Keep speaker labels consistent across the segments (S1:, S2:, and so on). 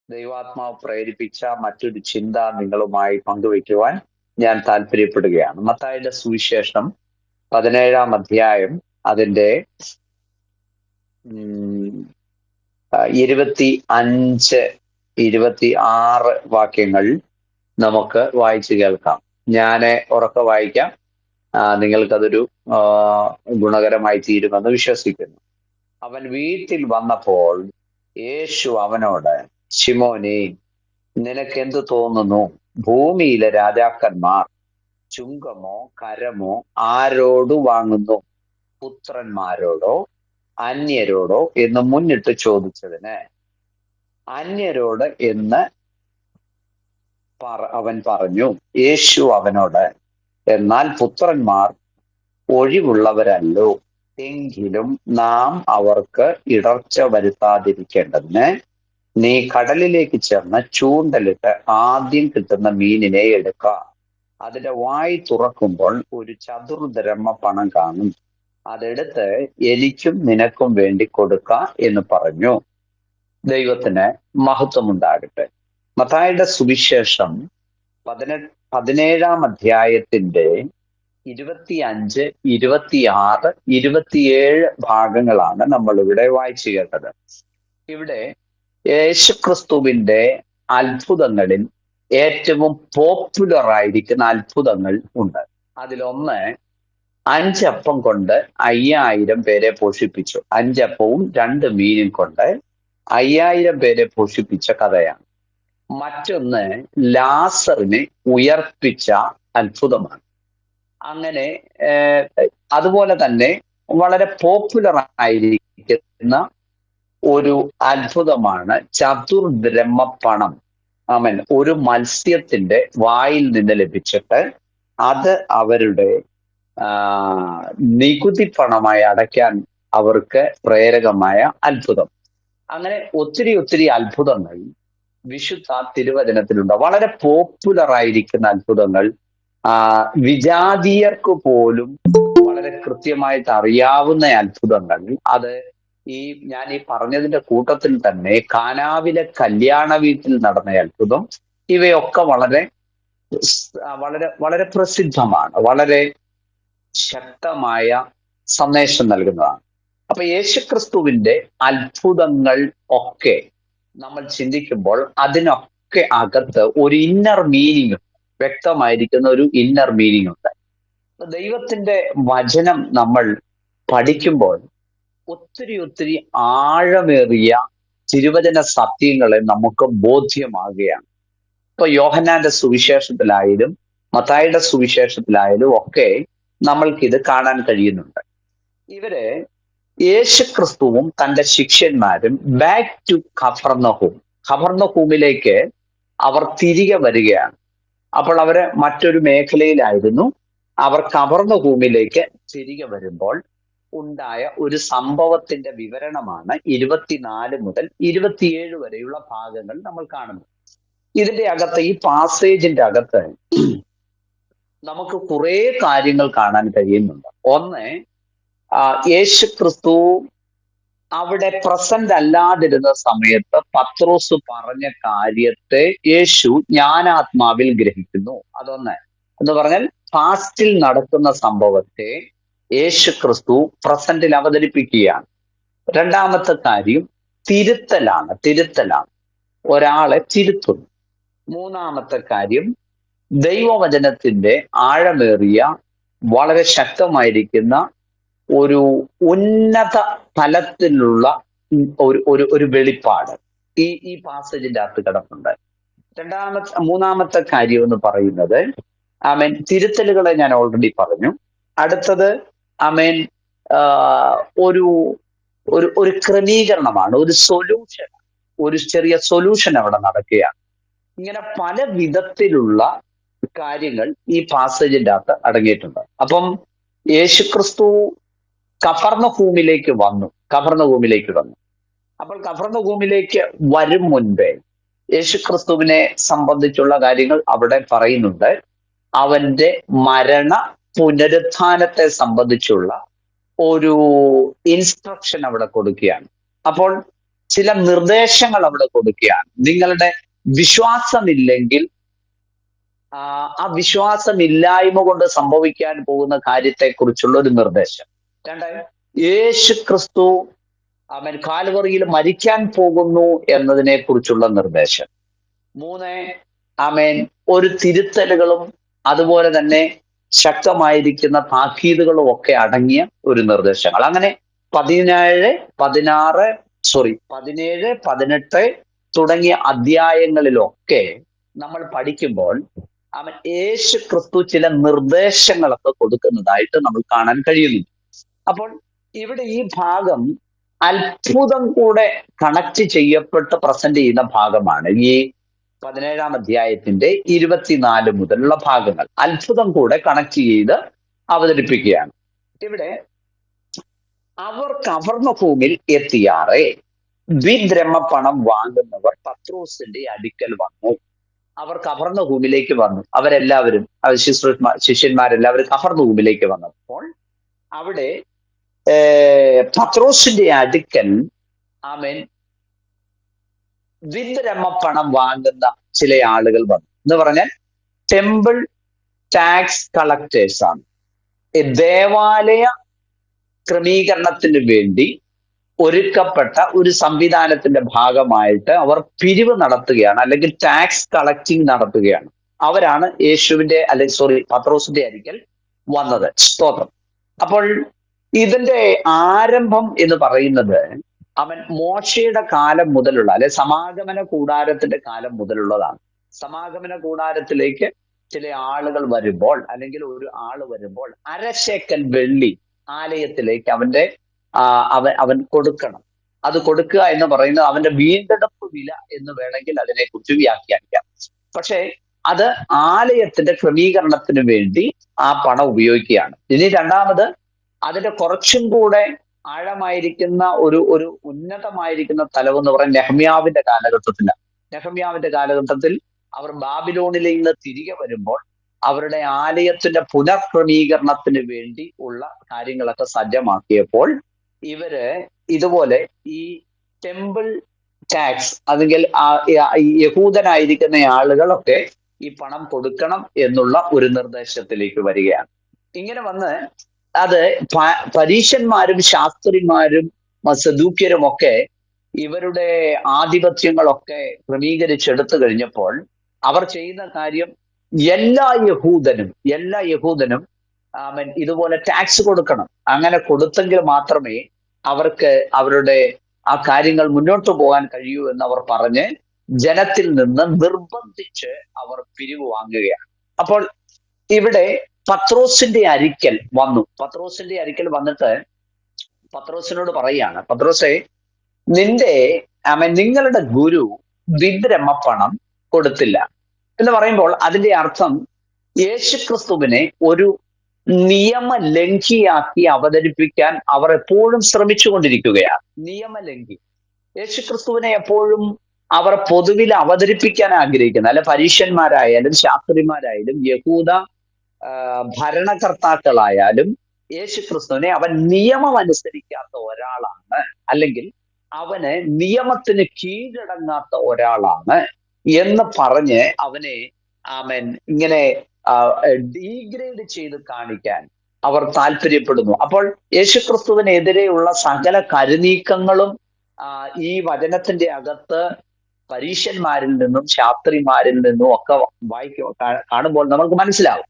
S1: ദൈവാത്മാവ് പ്രേരിപ്പിച്ച മറ്റൊരു ചിന്ത നിങ്ങളുമായി പങ്കുവയ്ക്കുവാൻ ഞാൻ താല്പര്യപ്പെടുകയാണ്. മത്തായിയുടെ സുവിശേഷം 17-ാം അധ്യായം അതിന്റെ 25, 26 വാക്യങ്ങൾ നമുക്ക് വായിച്ചു കേൾക്കാം. ഞാൻ ഉറക്കെ വായിക്കാം. നിങ്ങൾക്കതൊരു ഗുണകരമായി തീരുമെന്ന് വിശ്വസിക്കുന്നു. അവൻ വീട്ടിൽ വന്നപ്പോൾ യേശു അവനോട്, ശിമോനേ, നിനക്കെന്തു തോന്നുന്നു? ഭൂമിയിലെ രാജാക്കന്മാർ ചുങ്കമോ കരമോ ആരോട് വാങ്ങുന്നു? പുത്രന്മാരോടോ അന്യരോടോ എന്ന് മുന്നിട്ട് ചോദിച്ചതിന് അന്യരോട് എന്ന് അവൻ പറഞ്ഞു. യേശു അവനോട്, എന്നാൽ പുത്രന്മാർ ഒഴിവുള്ളവരല്ലോ. എങ്കിലും നാം അവർക്ക് ഇടർച്ച വരുത്താതിരിക്കേണ്ടതിന് നീ കടലിലേക്ക് ചെന്ന് ചൂണ്ടലിട്ട് ആദ്യം കിട്ടുന്ന മീനിനെ എടുക്ക. അതിന്റെ വായി തുറക്കുമ്പോൾ ഒരു ചതുർദ്രഹ്മ പണം കാണും. അതെടുത്ത് എനിക്കും നിനക്കും വേണ്ടി കൊടുക്ക എന്ന് പറഞ്ഞു. ദൈവത്തിന് മഹത്വമുണ്ടാകട്ടെ. മത്തായിയുടെ സുവിശേഷം 17-ാം അധ്യായത്തിന്റെ 25, 26, 27 ഭാഗങ്ങളാണ് നമ്മൾ ഇവിടെ വായിച്ചു കേട്ടത്. ഇവിടെ യേശുക്രിസ്തുവിന്റെ അത്ഭുതങ്ങളിൽ ഏറ്റവും പോപ്പുലർ ആയിരിക്കുന്ന അത്ഭുതങ്ങൾ ഉണ്ട്. അതിലൊന്ന് 5 അപ്പം കൊണ്ട് 5000 പേരെ പോഷിപ്പിച്ചു. 5 അപ്പവും 2 മീനും കൊണ്ട് 5000 പേരെ പോഷിപ്പിച്ച കഥയാണ്. മറ്റൊന്ന് ലാസറിനെ ഉയർപ്പിച്ച അത്ഭുതമാണ്. അങ്ങനെ അതുപോലെ തന്നെ വളരെ പോപ്പുലർ ആയിരിക്കുന്ന ഒരു അത്ഭുതമാണ് ചതുർദ്രഹ്മ പണം. ആമേൻ. ഒരു മത്സ്യത്തിന്റെ വായിൽ നിന്ന് ലഭിച്ചിട്ട് അത് അവരുടെ നികുതി പണമായി അടയ്ക്കാൻ അവർക്ക് പ്രേരകമായ അത്ഭുതം. അങ്ങനെ ഒത്തിരി ഒത്തിരി അത്ഭുതങ്ങൾ വിശുദ്ധ തിരുവചനത്തിലുണ്ട്. വളരെ പോപ്പുലർ ആയിരിക്കുന്ന അത്ഭുതങ്ങൾ, വിജാതീയർക്ക് പോലും വളരെ കൃത്യമായിട്ട് അറിയാവുന്ന അത്ഭുതങ്ങൾ. അത് ഞാൻ ഈ പറഞ്ഞതിന്റെ കൂട്ടത്തിൽ തന്നെ കാനാവിലെ കല്യാണ വീട്ടിൽ നടന്ന അത്ഭുതം, ഇവയൊക്കെ വളരെ വളരെ വളരെ പ്രസിദ്ധമാണ്, വളരെ ശക്തമായ സന്ദേശം നൽകുന്നതാണ്. അപ്പൊ യേശുക്രിസ്തുവിന്റെ അത്ഭുതങ്ങൾ ഒക്കെ നമ്മൾ ചിന്തിക്കുമ്പോൾ അതിനൊക്കെ അകത്ത് ഒരു ഇന്നർ മീനിങ്, വ്യക്തമായിരിക്കുന്ന ഒരു ഇന്നർ മീനിങ് ഉണ്ട്. ദൈവത്തിന്റെ വചനം നമ്മൾ പഠിക്കുമ്പോൾ ഒത്തിരി ഒത്തിരി ആഴമേറിയ തിരുവചന സത്യങ്ങളെ നമുക്ക് ബോധ്യമാകുകയാണ്. ഇപ്പൊ യോഹന്നാന്റെ സുവിശേഷത്തിലായാലും മത്തായിയുടെ സുവിശേഷത്തിലായാലും ഒക്കെ നമ്മൾക്കിത് കാണാൻ കഴിയുന്നുണ്ട്. ഇവര് യേശുക്രിസ്തുവും തന്റെ ശിഷ്യന്മാരും ബാക്ക് ടു ഖഫർന്നഹൂമിലേക്ക് അവർ തിരികെ വരികയാണ്. അപ്പോൾ അവര് മറ്റൊരു മേഖലയിലായിരുന്നു. അവർ ഖഫർന്നഹൂമിലേക്ക് തിരികെ വരുമ്പോൾ ഉണ്ടായ ഒരു സംഭവത്തിന്റെ വിവരണമാണ് 24 മുതൽ 27 വരെയുള്ള ഭാഗങ്ങൾ നമ്മൾ കാണുന്നത്. ഇതിന്റെ അകത്ത്, ഈ പാസേജിന്റെ അകത്ത് നമുക്ക് കുറെ കാര്യങ്ങൾ കാണാൻ കഴിയുന്നുണ്ട്. ഒന്ന്, യേശുക്രിസ്തു അവിടെ പ്രസന്റ് അല്ലാതിരുന്ന സമയത്ത് പത്രോസ് പറഞ്ഞ കാര്യത്തെ യേശു ജ്ഞാനാത്മാവിൽ ഗ്രഹിക്കുന്നു. അതൊന്ന്. എന്ന് പറഞ്ഞാൽ പാസ്റ്റിൽ നടക്കുന്ന സംഭവത്തെ യേശുക്രിസ്തു പ്രസന്റിൽ അവതരിപ്പിക്കുകയാണ്. രണ്ടാമത്തെ കാര്യം തിരുത്തലാണ്. ഒരാളെ തിരുത്തുന്നു. മൂന്നാമത്തെ കാര്യം ദൈവവചനത്തിന്റെ ആഴമേറിയ വളരെ ശക്തമായിരിക്കുന്ന ഒരു ഉന്നത തലത്തിലുള്ള ഒരു വെളിപ്പാട് ഈ പാസേജിന്റെ അകത്ത് കിടപ്പുണ്ട്. മൂന്നാമത്തെ കാര്യം എന്ന് പറയുന്നത്, ആമേൻ, തിരുത്തലുകളെ ഞാൻ ഓൾറെഡി പറഞ്ഞു. അടുത്തത്, ആമേൻ, ഒരു ക്രമീകരണമാണ്, ഒരു സൊല്യൂഷൻ, ഒരു ചെറിയ സൊല്യൂഷൻ അവിടെ നടക്കുകയാണ്. ഇങ്ങനെ പല വിധത്തിലുള്ള കാര്യങ്ങൾ ഈ പാസേജിന്റെ അകത്ത് അടങ്ങിയിട്ടുണ്ട്. അപ്പം യേശുക്രിസ്തു കഫർന്നഹൂമിലേക്ക് വന്നു. അപ്പോൾ കഫർന്നഹൂമിലേക്ക് വരും മുൻപേ യേശുക്രിസ്തുവിനെ സംബന്ധിച്ചുള്ള കാര്യങ്ങൾ അവിടെ പറയുന്നുണ്ട്. അവന്റെ മരണ പുനരുത്ഥാനത്തെ സംബന്ധിച്ചുള്ള ഒരു ഇൻസ്ട്രക്ഷൻ അവിടെ കൊടുക്കുകയാണ്. അപ്പോൾ ചില നിർദ്ദേശങ്ങൾ അവിടെ കൊടുക്കുകയാണ്. നിങ്ങളുടെ വിശ്വാസമില്ലെങ്കിൽ ആ വിശ്വാസമില്ലായ്മ കൊണ്ട് സംഭവിക്കാൻ പോകുന്ന കാര്യത്തെക്കുറിച്ചുള്ള ഒരു നിർദ്ദേശം. രണ്ട്, യേശു ക്രിസ്തു അവൻ കാൽവറിയിൽ മരിക്കാൻ പോകുന്നു എന്നതിനെ കുറിച്ചുള്ള നിർദ്ദേശം. മൂന്ന്, ആമേൻ, ഒരു തിരുത്തലുകളും അതുപോലെ തന്നെ ശക്തമായിരിക്കുന്ന താക്കീതുകളും ഒക്കെ അടങ്ങിയ ഒരു നിർദ്ദേശങ്ങൾ. അങ്ങനെ 17, 18 തുടങ്ങിയ അധ്യായങ്ങളിലൊക്കെ നമ്മൾ പഠിക്കുമ്പോൾ അവൻ യേശു ക്രിസ്തു ചില നിർദ്ദേശങ്ങളൊക്കെ കൊടുക്കുന്നതായിട്ട് നമ്മൾ കാണാൻ കഴിയുന്നു. അപ്പോൾ ഇവിടെ ഈ ഭാഗം അത്ഭുതം കൂടെ കണക്ട് ചെയ്യപ്പെട്ട് പ്രസന്റ് ചെയ്യുന്ന ഭാഗമാണ്. ഈ 17 അധ്യായത്തിന്റെ 24 മുതലുള്ള ഭാഗങ്ങൾ അത്ഭുതം കൂടെ കണക്ട് ചെയ്ത് അവതരിപ്പിക്കുകയാണ്. ഇവിടെ അവർ കവർന്നഭൂമിയിൽ എത്തിയാറെ ദ്വിദ്രഹ്മപ്പണം വാങ്ങുന്നവർ പത്രോസിന്റെ അടുക്കൽ വന്നു. അവർ കവർന്നഭൂമിയിലേക്ക് വന്നു. അവരെല്ലാവരും ശിഷ്യന്മാരെല്ലാവരും കവർന്നഭൂമിയിലേക്ക് വന്നപ്പോൾ അവിടെ പത്രോസിന്റെ അടുക്കൽ ആമേൻ ദ്വിദ്രഹ്മപ്പണം വാങ്ങുന്ന ചില ആളുകൾ വന്നു. എന്ന് പറഞ്ഞാൽ ടെമ്പിൾ ടാക്സ് കളക്ടേഴ്സ് ആണ്. ദേവാലയ ക്രമീകരണത്തിന് വേണ്ടി ഒരുക്കപ്പെട്ട ഒരു സംവിധാനത്തിന്റെ ഭാഗമായിട്ട് അവർ പിരിവ് നടത്തുകയാണ്, അല്ലെങ്കിൽ ടാക്സ് കളക്ടിങ് നടത്തുകയാണ്. അവരാണ് യേശുവിന്റെ പത്രോസിന്റെ അടുക്കൽ വന്നത്. സ്തോത്രം. അപ്പോൾ ഇതിന്റെ ആരംഭം എന്ന് പറയുന്നത് അവൻ മോശയുടെ കാലം മുതലുള്ള, അല്ലെ സമാഗമന കൂടാരത്തിന്റെ കാലം മുതലുള്ളതാണ്. സമാഗമന കൂടാരത്തിലേക്ക് ചില ആളുകൾ വരുമ്പോൾ, അല്ലെങ്കിൽ ഒരു ആള് വരുമ്പോൾ 1/2 ശേക്കൽ വെള്ളി ആലയത്തിലേക്ക് അവൻ കൊടുക്കണം. അത് കൊടുക്കുക എന്ന് പറയുന്നത് അവന്റെ വീണ്ടെടുപ്പ് വില എന്ന് വേണമെങ്കിൽ അതിനെക്കുറിച്ച് വ്യാഖ്യാനിക്കാം. പക്ഷെ അത് ആലയത്തിന്റെ ക്രമീകരണത്തിന് വേണ്ടി ആ പണം ഉപയോഗിക്കുകയാണ്. ഇനി രണ്ടാമത്, അതിന്റെ കുറച്ചും കൂടെ ആഴമായിരിക്കുന്ന ഒരു ഉന്നതമായിരിക്കുന്ന തലവെന്ന് പറയുന്നത് നെഹമ്യാവിന്റെ കാലഘട്ടത്തിലാണ്. നെഹമ്യാവിന്റെ കാലഘട്ടത്തിൽ അവർ ബാബിലോണിൽ നിന്ന് തിരികെ വരുമ്പോൾ അവരുടെ ആലയത്തിന്റെ പുനഃക്രമീകരണത്തിന് വേണ്ടി ഉള്ള കാര്യങ്ങളൊക്കെ സജ്ജമാക്കിയപ്പോൾ ഇവര് ഇതുപോലെ ഈ ടെമ്പിൾ ടാക്സ്, അല്ലെങ്കിൽ യഹൂദനായിരിക്കുന്ന ആളുകളൊക്കെ ഈ പണം കൊടുക്കണം എന്നുള്ള ഒരു നിർദ്ദേശത്തിലേക്ക് വരികയാണ്. ഇങ്ങനെ വന്ന് അത് പരീശന്മാരും ശാസ്ത്രിമാരും സദൂക്യരും ഒക്കെ ഇവരുടെ ആധിപത്യങ്ങളൊക്കെ ക്രമീകരിച്ചെടുത്തു കഴിഞ്ഞപ്പോൾ അവർ ചെയ്യുന്ന കാര്യം, എല്ലാ യഹൂദനും അവൻ ഇതുപോലെ ടാക്സ് കൊടുക്കണം. അങ്ങനെ കൊടുത്തെങ്കിൽ മാത്രമേ അവർക്ക് അവരുടെ ആ കാര്യങ്ങൾ മുന്നോട്ട് പോകാൻ കഴിയൂ എന്ന് അവർ പറഞ്ഞ് ജനത്തിൽ നിന്ന് നിർബന്ധിച്ച് അവർ പിരിവ് വാങ്ങുകയാണ്. അപ്പോൾ ഇവിടെ പത്രോസിന്റെ അടുക്കൽ വന്നു. പത്രോസിന്റെ അടുക്കൽ വന്നിട്ട് പത്രോസിനോട് പറയാണ്, പത്രോസേ, നിങ്ങളുടെ ഗുരു ദ്വിദ്രഹ്മപ്പണം കൊടുത്തില്ല എന്ന് പറയുമ്പോൾ അതിന്റെ അർത്ഥം യേശുക്രിസ്തുവിനെ ഒരു നിയമലംഘിയാക്കി അവതരിപ്പിക്കാൻ അവർ എപ്പോഴും ശ്രമിച്ചുകൊണ്ടിരിക്കുകയാണ്. നിയമലംഘി. യേശുക്രിസ്തുവിനെ എപ്പോഴും അവർ പൊതുവിൽ അവതരിപ്പിക്കാൻ ആഗ്രഹിക്കുന്ന, അല്ലെ പരീശന്മാരായാലും ശാസ്ത്രിമാരായാലും യഹൂദ ഭരണകർത്താക്കളായാലും യേശുക്രിസ്തുവിനെ അവൻ നിയമം അനുസരിക്കാത്ത ഒരാളാണ്, അല്ലെങ്കിൽ അവന് നിയമത്തിന് കീഴടങ്ങാത്ത ഒരാളാണ് എന്ന് പറഞ്ഞ് അവനെ ഇങ്ങനെ ഡീഗ്രേഡ് ചെയ്ത് കാണിക്കാൻ അവർ താല്പര്യപ്പെടുന്നു. അപ്പോൾ യേശുക്രിസ്തുവിനെതിരെയുള്ള സകല കരുനീക്കങ്ങളും ഈ വചനത്തിന്റെ അകത്ത് പരീശന്മാരിൽ നിന്നും ശാസ്ത്രിമാരിൽ നിന്നും ഒക്കെ കാണുമ്പോൾ നമുക്ക് മനസ്സിലാവും.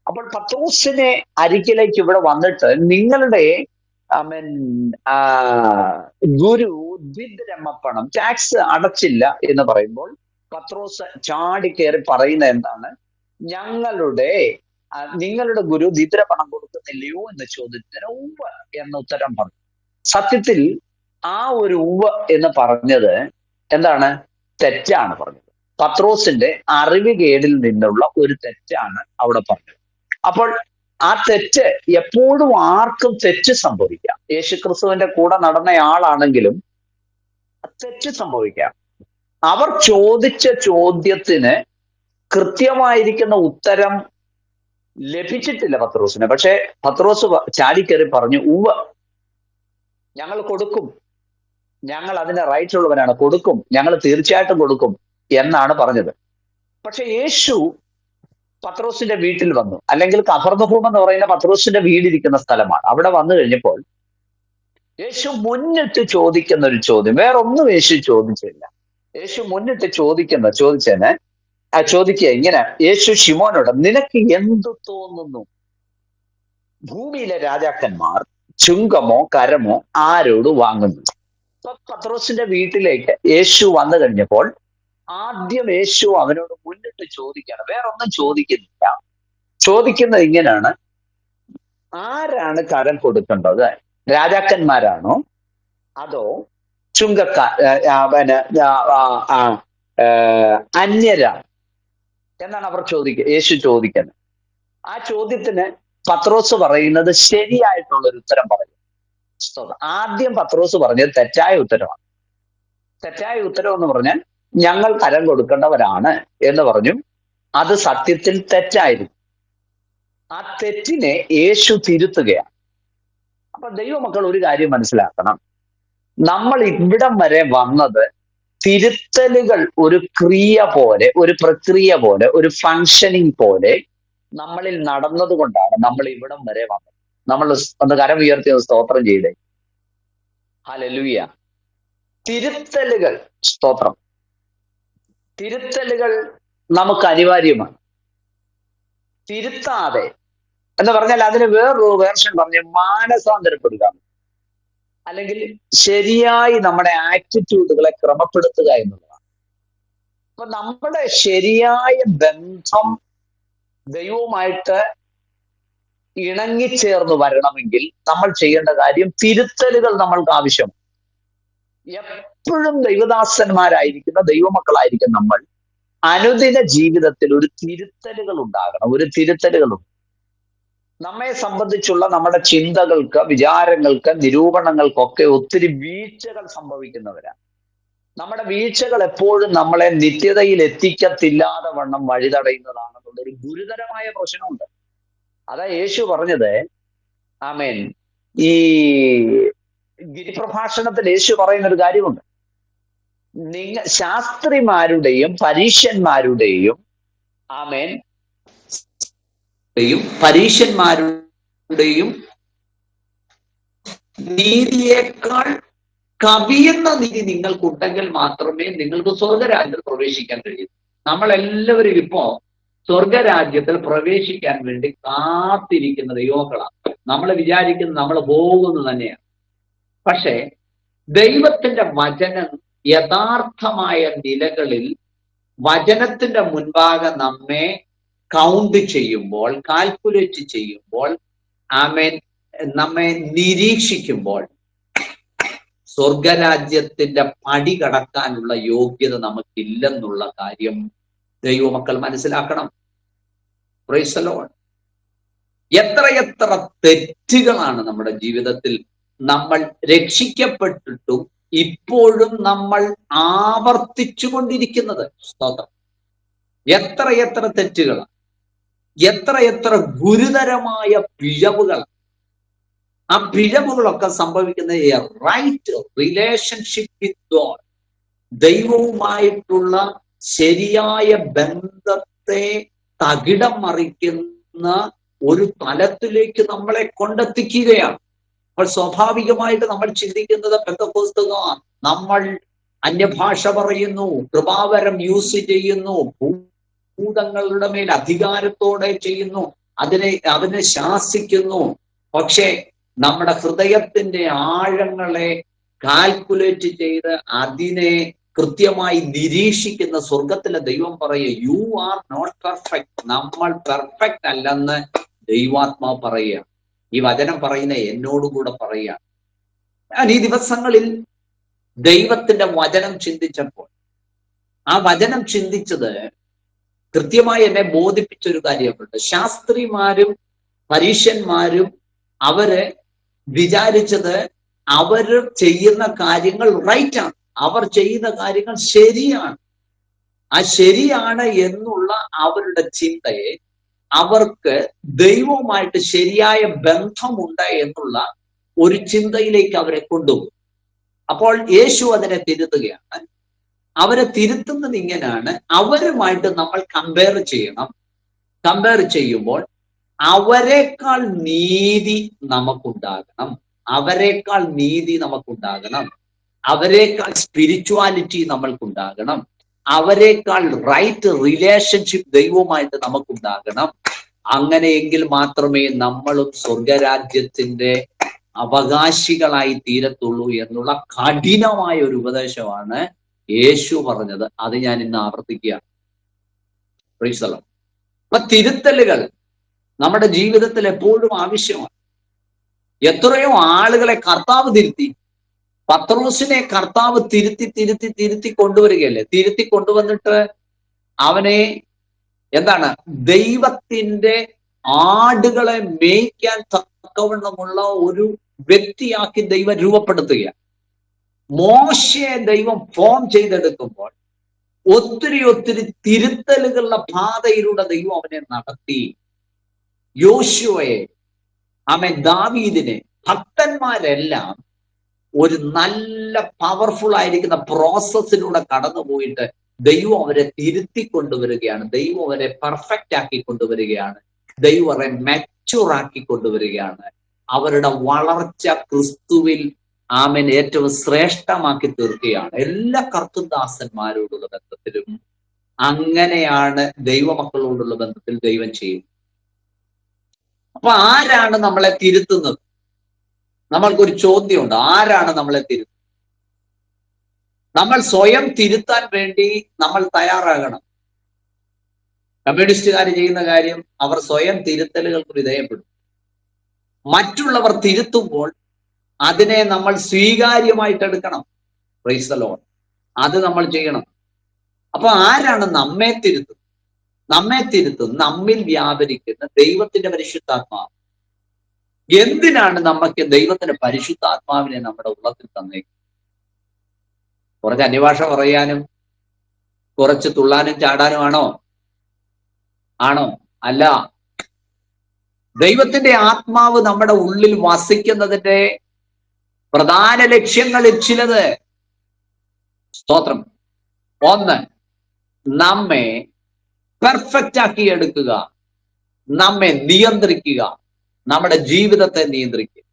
S1: അപ്പോൾ പത്രോസിനെ അരികിലേക്ക് ഇവിടെ വന്നിട്ട് നിങ്ങളുടെ ഗുരു ദ്വിദ്രഹ്മപ്പണം ടാക്സ് അടച്ചില്ല എന്ന് പറയുമ്പോൾ പത്രോസ് ചാടിക്കേറി പറയുന്ന എന്താണ്, നിങ്ങളുടെ ഗുരു ദ്വിദ്രഹ്മപ്പണം കൊടുക്കുന്നില്ലയോ എന്ന് ചോദ്യത്തിന് ഉവ്വ് എന്ന ഉത്തരം പറഞ്ഞു. സത്യത്തിൽ ആ ഒരു ഉവ്വ് എന്ന് പറഞ്ഞത് എന്താണ്? തെറ്റാണ് പറഞ്ഞത്. പത്രോസിന്റെ അറിവുകേടിൽ നിന്നുള്ള ഒരു തെറ്റാണ് അവിടെ പറഞ്ഞത്. അപ്പോൾ ആ തെറ്റ് എപ്പോഴും ആർക്കും തെറ്റ് സംഭവിക്കാം. യേശുക്രിസ്തുവിന്റെ കൂടെ നടന്നയാളാണെങ്കിലും തെറ്റ് സംഭവിക്കാം. അവർ ചോദിച്ച ചോദ്യത്തിന് കൃത്യമായിരിക്കുന്ന ഉത്തരം ലഭിച്ചിട്ടില്ല പത്രോസിന്. പക്ഷെ പത്രോസ് ചാടിക്കേറി പറഞ്ഞു, ഉവ്വ് ഞങ്ങൾ കൊടുക്കും ഞങ്ങൾ അതിന് റൈറ്റ് ഉള്ളവരാണ്, കൊടുക്കും, ഞങ്ങൾ തീർച്ചയായിട്ടും കൊടുക്കും എന്നാണ് പറഞ്ഞത്. പക്ഷെ യേശു പത്രോസിന്റെ വീട്ടിൽ വന്നു, അല്ലെങ്കിൽ കഫർന്നഹൂം എന്ന് പറയുന്ന പത്രോസിന്റെ വീടിരിക്കുന്ന സ്ഥലമാണ്. അവിടെ വന്നു കഴിഞ്ഞപ്പോൾ യേശു മുന്നിട്ട് ചോദിക്കുന്ന ഒരു ചോദ്യം, വേറൊന്നും യേശു ചോദിച്ചില്ല. യേശു മുന്നിട്ട് ചോദിച്ചതിന് ചോദിക്കുക ഇങ്ങനെ, യേശു ശിമോനോട്, നിനക്ക് എന്തു തോന്നുന്നു, ഭൂമിയിലെ രാജാക്കന്മാർ ചുങ്കമോ കരമോ ആരോട് വാങ്ങുന്നു? അപ്പൊ പത്രോസിന്റെ വീട്ടിലേക്ക് യേശു വന്നു കഴിഞ്ഞപ്പോൾ ആദ്യം യേശു അവനോട് മുന്നിട്ട് ചോദിക്കുകയാണ്, വേറൊന്നും ചോദിക്കുന്നില്ല. ചോദിക്കുന്നത് ഇങ്ങനെയാണ്, ആരാണ് കരം കൊടുക്കേണ്ടത്? രാജാക്കന്മാരാണോ അതോ അന്യരാണ് എന്നാണ് അവർ യേശു ചോദിക്കുന്നത്. ആ ചോദ്യത്തിന് പത്രോസ് പറയുന്നത് ശരിയായിട്ടുള്ള ഒരു ഉത്തരം പറയും. ആദ്യം പത്രോസ് പറഞ്ഞത് തെറ്റായ ഉത്തരവാണ്. തെറ്റായ ഉത്തരം എന്ന് പറഞ്ഞാൽ ഞങ്ങൾ കരം കൊടുക്കേണ്ടവരാണ് എന്ന് പറഞ്ഞു. അത് സത്യത്തിൽ തെറ്റായിരുന്നു. ആ തെറ്റിനെ യേശു തിരുത്തുകയാണ്. അപ്പൊ ദൈവമക്കൾ ഒരു കാര്യം മനസ്സിലാക്കണം, നമ്മൾ ഇവിടം വരെ വന്നത് തിരുത്തലുകൾ ഒരു ക്രിയ പോലെ, ഒരു പ്രക്രിയ പോലെ, ഒരു ഫങ്ഷനിങ് പോലെ നമ്മളിൽ നടന്നതുകൊണ്ടാണ് നമ്മൾ ഇവിടം വരെ വന്നത്. നമ്മൾ ഒന്ന് കരം ഉയർത്തി സ്തോത്രം ചെയ്തേ. ഹല്ലേലൂയ. തിരുത്തലുകൾ, സ്തോത്രം, തിരുത്തലുകൾ നമുക്ക് അനിവാര്യമാണ്. തിരുത്താതെ എന്ന് പറഞ്ഞാൽ അതിന് വേറൊരു വേർഷൻ പറഞ്ഞ് മാനസാന്തരപ്പെടുക, അല്ലെങ്കിൽ ശരിയായി നമ്മുടെ ആറ്റിറ്റ്യൂഡുകളെ ക്രമപ്പെടുത്തുക എന്നുള്ളതാണ്. അപ്പൊ നമ്മുടെ ശരിയായ ബന്ധം ദൈവവുമായിട്ട് ഇണങ്ങിച്ചേർന്ന് വരണമെങ്കിൽ നമ്മൾ ചെയ്യേണ്ട കാര്യം തിരുത്തലുകൾ നമ്മൾക്ക് ആവശ്യമാണ്. എപ്പോഴും ദൈവദാസന്മാരായിരിക്കുന്ന ദൈവമക്കളായിരിക്കും നമ്മൾ അനുദിന ജീവിതത്തിൽ ഒരു തിരുത്തലുകൾ ഉണ്ടാകണം. ഒരു തിരുത്തലുകളുണ്ട്. നമ്മെ സംബന്ധിച്ചുള്ള നമ്മുടെ ചിന്തകൾക്ക്, വിചാരങ്ങൾക്ക്, നിരൂപണങ്ങൾക്കൊക്കെ ഒത്തിരി വീഴ്ചകൾ സംഭവിക്കുന്നവരാണ്. നമ്മുടെ വീഴ്ചകൾ എപ്പോഴും നമ്മളെ നിത്യതയിൽ എത്തിക്കത്തില്ലാതെ വണ്ണം വഴിതടയുന്നതാണെന്നുള്ളൊരു ഗുരുതരമായ പ്രശ്നമുണ്ട്. അതാ യേശു പറഞ്ഞത്. ആമേൻ. ഈ ഗിരിപ്രഭാഷണത്തിൽ യേശു പറയുന്ന ഒരു കാര്യമുണ്ട്, ശാസ്ത്രിമാരുടെയും പരീശന്മാരുടെയും പരീശന്മാരുടെയും നീതിയേക്കാൾ കവിയുന്ന നീതി നിങ്ങൾക്കുണ്ടെങ്കിൽ മാത്രമേ നിങ്ങൾക്ക് സ്വർഗരാജ്യത്തിൽ പ്രവേശിക്കാൻ കഴിയൂ. നമ്മളെല്ലാവരും ഇപ്പോ സ്വർഗരാജ്യത്തിൽ പ്രവേശിക്കാൻ വേണ്ടി കാത്തിരിക്കുന്ന ദൈവമക്കളാണ്. നമ്മൾ വിചാരിക്കുന്നത് നമ്മൾ പോകുന്നത് തന്നെയാണ്. പക്ഷെ ദൈവത്തിന്റെ വചനം യഥാർത്ഥമായ നിലകളിൽ വചനത്തിന്റെ മുൻപാകെ നമ്മെ കൗണ്ട് ചെയ്യുമ്പോൾ, കാൽക്കുലേറ്റ് ചെയ്യുമ്പോൾ, നമ്മെ നിരീക്ഷിക്കുമ്പോൾ സ്വർഗരാജ്യത്തിന്റെ പടി കടക്കാനുള്ള യോഗ്യത നമുക്കില്ലെന്നുള്ള കാര്യം ദൈവമക്കൾ മനസ്സിലാക്കണം. Price the Lord. എത്രയെത്ര തെറ്റുകളാണ് നമ്മുടെ ജീവിതത്തിൽ നമ്മൾ രക്ഷിക്കപ്പെട്ടിട്ടും ഇപ്പോഴും നമ്മൾ ആവർത്തിച്ചു കൊണ്ടിരിക്കുന്നത്. സ്തോത്രം. എത്രയെത്ര തെറ്റുകളാണ്, എത്രയെത്ര ഗുരുതരമായ പിഴവുകൾ. ആ പിഴവുകളൊക്കെ സംഭവിക്കുന്നത് റൈറ്റ് റിലേഷൻഷിപ്പ് വിത്ത് ഗോഡ്, ദൈവവുമായിട്ടുള്ള ശരിയായ ബന്ധത്തെ തകിടം മറിക്കുന്ന ഒരു തലത്തിലേക്ക് നമ്മളെ കൊണ്ടെത്തിക്കുകയാണ്. അപ്പോൾ സ്വാഭാവികമായിട്ട് നമ്മൾ ചിന്തിക്കുന്നത് പെന്തക്കോസ്തുകാർ, നമ്മൾ അന്യഭാഷ പറയുന്നു, കൃപാവരം യൂസ് ചെയ്യുന്നു, ഭൂതങ്ങളുടെ മേൽ അധികാരത്തോടെ ചെയ്യുന്നു, അതിനെ ശാസിക്കുന്നു. പക്ഷേ നമ്മുടെ ഹൃദയത്തിന്റെ ആഴങ്ങളെ കാൽക്കുലേറ്റ് ചെയ്ത് അതിനെ കൃത്യമായി നിരീക്ഷിക്കുന്ന സ്വർഗത്തിലെ ദൈവം പറയുക, യു ആർ നോട്ട് പെർഫെക്റ്റ്. നമ്മൾ പെർഫെക്റ്റ് അല്ലെന്ന് ദൈവാത്മാവ് പറയുക. ഈ വചനം പറയുന്ന എന്നോടുകൂടെ പറയുക. ഞാൻ ഈ ദിവസങ്ങളിൽ ദൈവത്തിന്റെ വചനം ചിന്തിച്ചപ്പോൾ ആ വചനം ചിന്തിച്ചത് കൃത്യമായി എന്നെ ബോധിപ്പിച്ച ഒരു കാര്യമുണ്ട്. ശാസ്ത്രിമാരും പരീശന്മാരും അവര് വിചാരിച്ചത് അവർ ചെയ്യുന്ന കാര്യങ്ങൾ റൈറ്റ് ആണ്, അവർ ചെയ്യുന്ന കാര്യങ്ങൾ ശരിയാണ്. ആ ശരിയാണ് എന്നുള്ള അവരുടെ ചിന്തയെ അവർക്ക് ദൈവവുമായിട്ട് ശരിയായ ബന്ധമുണ്ട് എന്നുള്ള ഒരു ചിന്തയിലേക്ക് അവരെ കൊണ്ടുപോകും.
S2: അപ്പോൾ യേശു അതിനെ തിരുത്തുകയാണ്. അവരെ തിരുത്തുന്നത് ഇങ്ങനെയാണ്, അവരുമായിട്ട് നമ്മൾ കമ്പയർ ചെയ്യണം. കമ്പയർ ചെയ്യുമ്പോൾ അവരെക്കാൾ നീതി നമുക്കുണ്ടാകണം, അവരെക്കാൾ നീതി നമുക്കുണ്ടാകണം, അവരെക്കാൾ സ്പിരിച്വാലിറ്റി നമ്മൾക്കുണ്ടാകണം, അവരെക്കാൾ റൈറ്റ് റിലേഷൻഷിപ്പ് ദൈവവുമായിട്ട് നമുക്കുണ്ടാകണം. അങ്ങനെയെങ്കിൽ മാത്രമേ നമ്മളും സ്വർഗരാജ്യത്തിന്റെ അവകാശികളായി തീരത്തുള്ളൂ എന്നുള്ള കഠിനമായ ഒരു ഉപദേശമാണ് യേശു പറഞ്ഞത്. അത് ഞാൻ ഇന്ന് ആവർത്തിക്കുകയാണ്. Praise the Lord. അപ്പൊ തിരുത്തലുകൾ നമ്മുടെ ജീവിതത്തിൽ എപ്പോഴും ആവശ്യമാണ്. എത്രയോ ആളുകളെ കർത്താവ് തിരുത്തി. പത്രോസിനെ കർത്താവ് തിരുത്തി കൊണ്ടുവരികയല്ലേ. തിരുത്തി കൊണ്ടുവന്നിട്ട് അവനെ എന്താണ്, ദൈവത്തിന്റെ ആടുകളെ മേയ്ക്കാൻ തക്കവണ്ണമുള്ള ഒരു വ്യക്തിയാക്കി ദൈവം രൂപപ്പെടുത്തുക. മോശയെ ദൈവം ഫോം ചെയ്തെടുക്കുമ്പോൾ ഒത്തിരി തിരുത്തലുകളുടെ പാതയിലൂടെ ദൈവം അവനെ നടത്തി. യോശുവയെ, ദാവീദിനെ, ഭക്തന്മാരെല്ലാം ഒരു നല്ല പവർഫുൾ ആയിരിക്കുന്ന പ്രോസസ്സിലൂടെ കടന്നുപോയിട്ട് ദൈവം അവരെ തിരുത്തി കൊണ്ടുവരികയാണ്. ദൈവം അവരെ പെർഫെക്റ്റ് ആക്കി കൊണ്ടുവരികയാണ്. ദൈവം അവരെ മെച്യൂർ ആക്കി കൊണ്ടുവരികയാണ്. അവരുടെ വളർച്ച ക്രിസ്തുവിൽ ഏറ്റവും ശ്രേഷ്ഠമാക്കി തീർക്കുകയാണ്. എല്ലാ കർത്തൃദാസന്മാരോടുള്ള ബന്ധത്തിലും അങ്ങനെയാണ് ദൈവമക്കളോടുള്ള ബന്ധത്തിൽ ദൈവം ചെയ്യുന്നത്. അപ്പൊ ആരാണ് നമ്മളെ തിരുത്തുന്നത്? നമ്മൾക്കൊരു ചോദ്യമുണ്ട്, ആരാണ് നമ്മളെ തിരുത്തുന്നത്? നമ്മൾ സ്വയം തിരുത്താൻ വേണ്ടി നമ്മൾ തയ്യാറാകണം. കമ്മ്യൂണിസ്റ്റുകാർ ചെയ്യുന്ന കാര്യം, അവർ സ്വയം തിരുത്തലുകൾക്ക് വിധേയപ്പെടും. മറ്റുള്ളവർ തിരുത്തുമ്പോൾ അതിനെ നമ്മൾ സ്വീകാര്യമായിട്ട് എടുക്കണം. Price the Lord. അത് നമ്മൾ ചെയ്യണം. അപ്പൊ ആരാണ് നമ്മെ തിരുത്തുന്നത്? നമ്മെ തിരുത്തും നമ്മിൽ വ്യാപരിക്കുന്ന ദൈവത്തിന്റെ പരിശുദ്ധാത്മാവ്. എന്തിനാണ് നമുക്ക് ദൈവത്തിന്റെ പരിശുദ്ധാത്മാവിനെ നമ്മുടെ ഉള്ളത്തിൽ തന്നേക്കുന്നത്? കുറച്ച് അന്യഭാഷ പറയാനും കുറച്ച് തുള്ളാനും ചാടാനും ആണോ? അല്ല. ദൈവത്തിന്റെ ആത്മാവ് നമ്മുടെ ഉള്ളിൽ വസിക്കുന്നതിന്റെ പ്രധാന ലക്ഷ്യങ്ങളിൽ ചിലത്, സ്തോത്രം, ഒന്ന്, നമ്മെ പെർഫെക്റ്റ് ആക്കി എടുക്കുക, നമ്മെ നിയന്ത്രിക്കുക, നമ്മുടെ ജീവിതത്തെ നിയന്ത്രിക്കുക.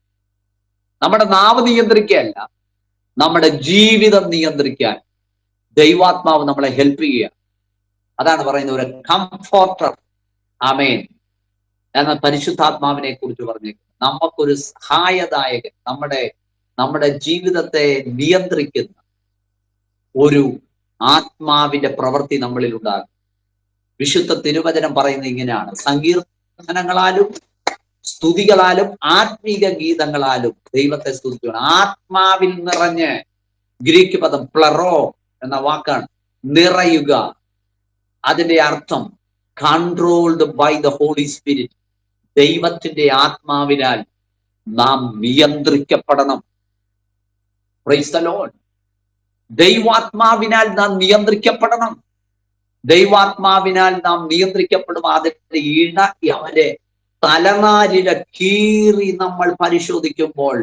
S2: നമ്മുടെ നാവ് നിയന്ത്രിക്കുകയല്ല, നമ്മുടെ ജീവിതം നിയന്ത്രിക്കാൻ ദൈവാത്മാവ് നമ്മളെ ഹെൽപ്പ് ചെയ്യുക. അതാണ് പറയുന്നത് ഒരു കംഫോർട്ടർ. ആമേൻ എന്ന പരിശുദ്ധാത്മാവിനെ കുറിച്ച് പറഞ്ഞേക്കുന്നത്. നമുക്കൊരു സഹായദായകൻ, നമ്മുടെ ജീവിതത്തെ നിയന്ത്രിക്കുന്ന ഒരു ആത്മാവിന്റെ പ്രവൃത്തി നമ്മളിൽ ഉണ്ടാകും. വിശുദ്ധ തിരുവചനം പറയുന്നത് ഇങ്ങനെയാണ്: സങ്കീർത്തനങ്ങളാലും സ്തുതികളാലും ആത്മീക ഗീതങ്ങളാലും ദൈവത്തെ സ്തുതിക്കണം. ആത്മാവിൽ നിറഞ്ഞ്, ഗ്രീക്ക് പദം പ്ലറോ എന്ന വാക്കാണ്, നിറയുക. അതിന്റെ അർത്ഥം controlled by the Holy Spirit. ദൈവത്തിന്റെ ആത്മാവിനാൽ നാം നിയന്ത്രിക്കപ്പെടണം. Praise the Lord. ദൈവാത്മാവിനാൽ നാം നിയന്ത്രിക്കപ്പെടണം. ദൈവാത്മാവിനാൽ നാം നിയന്ത്രിക്കപ്പെടും. അതിന്റെ അവരെ തലനാരിഴ കീറി നമ്മൾ പരിശോധിക്കുമ്പോൾ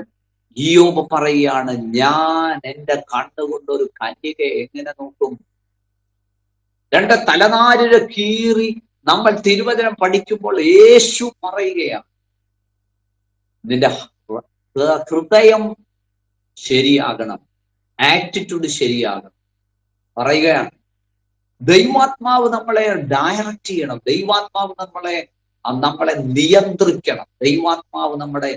S2: ഇയ്യോബ് പറയുകയാണ്, ഞാൻ എന്റെ കണ്ണുകൊണ്ട് ഒരു കന്യകയെ എങ്ങനെ നോക്കും? രണ്ട് തലനാരിഴ കീറി നമ്മൾ തിരുവചനം പഠിക്കുമ്പോൾ യേശു പറയുകയാണ്, നിന്റെ ഹൃദയം ശരിയാകണം, ആറ്റിറ്റ്യൂഡ് ശരിയാകണം. പറയുകയാണ് ദൈവാത്മാവ് നമ്മളെ ഡയറക്റ്റ് ചെയ്യണം. ദൈവാത്മാവ് നമ്മളെ നിയന്ത്രിക്കണം. ദൈവാത്മാവ് നമ്മുടെ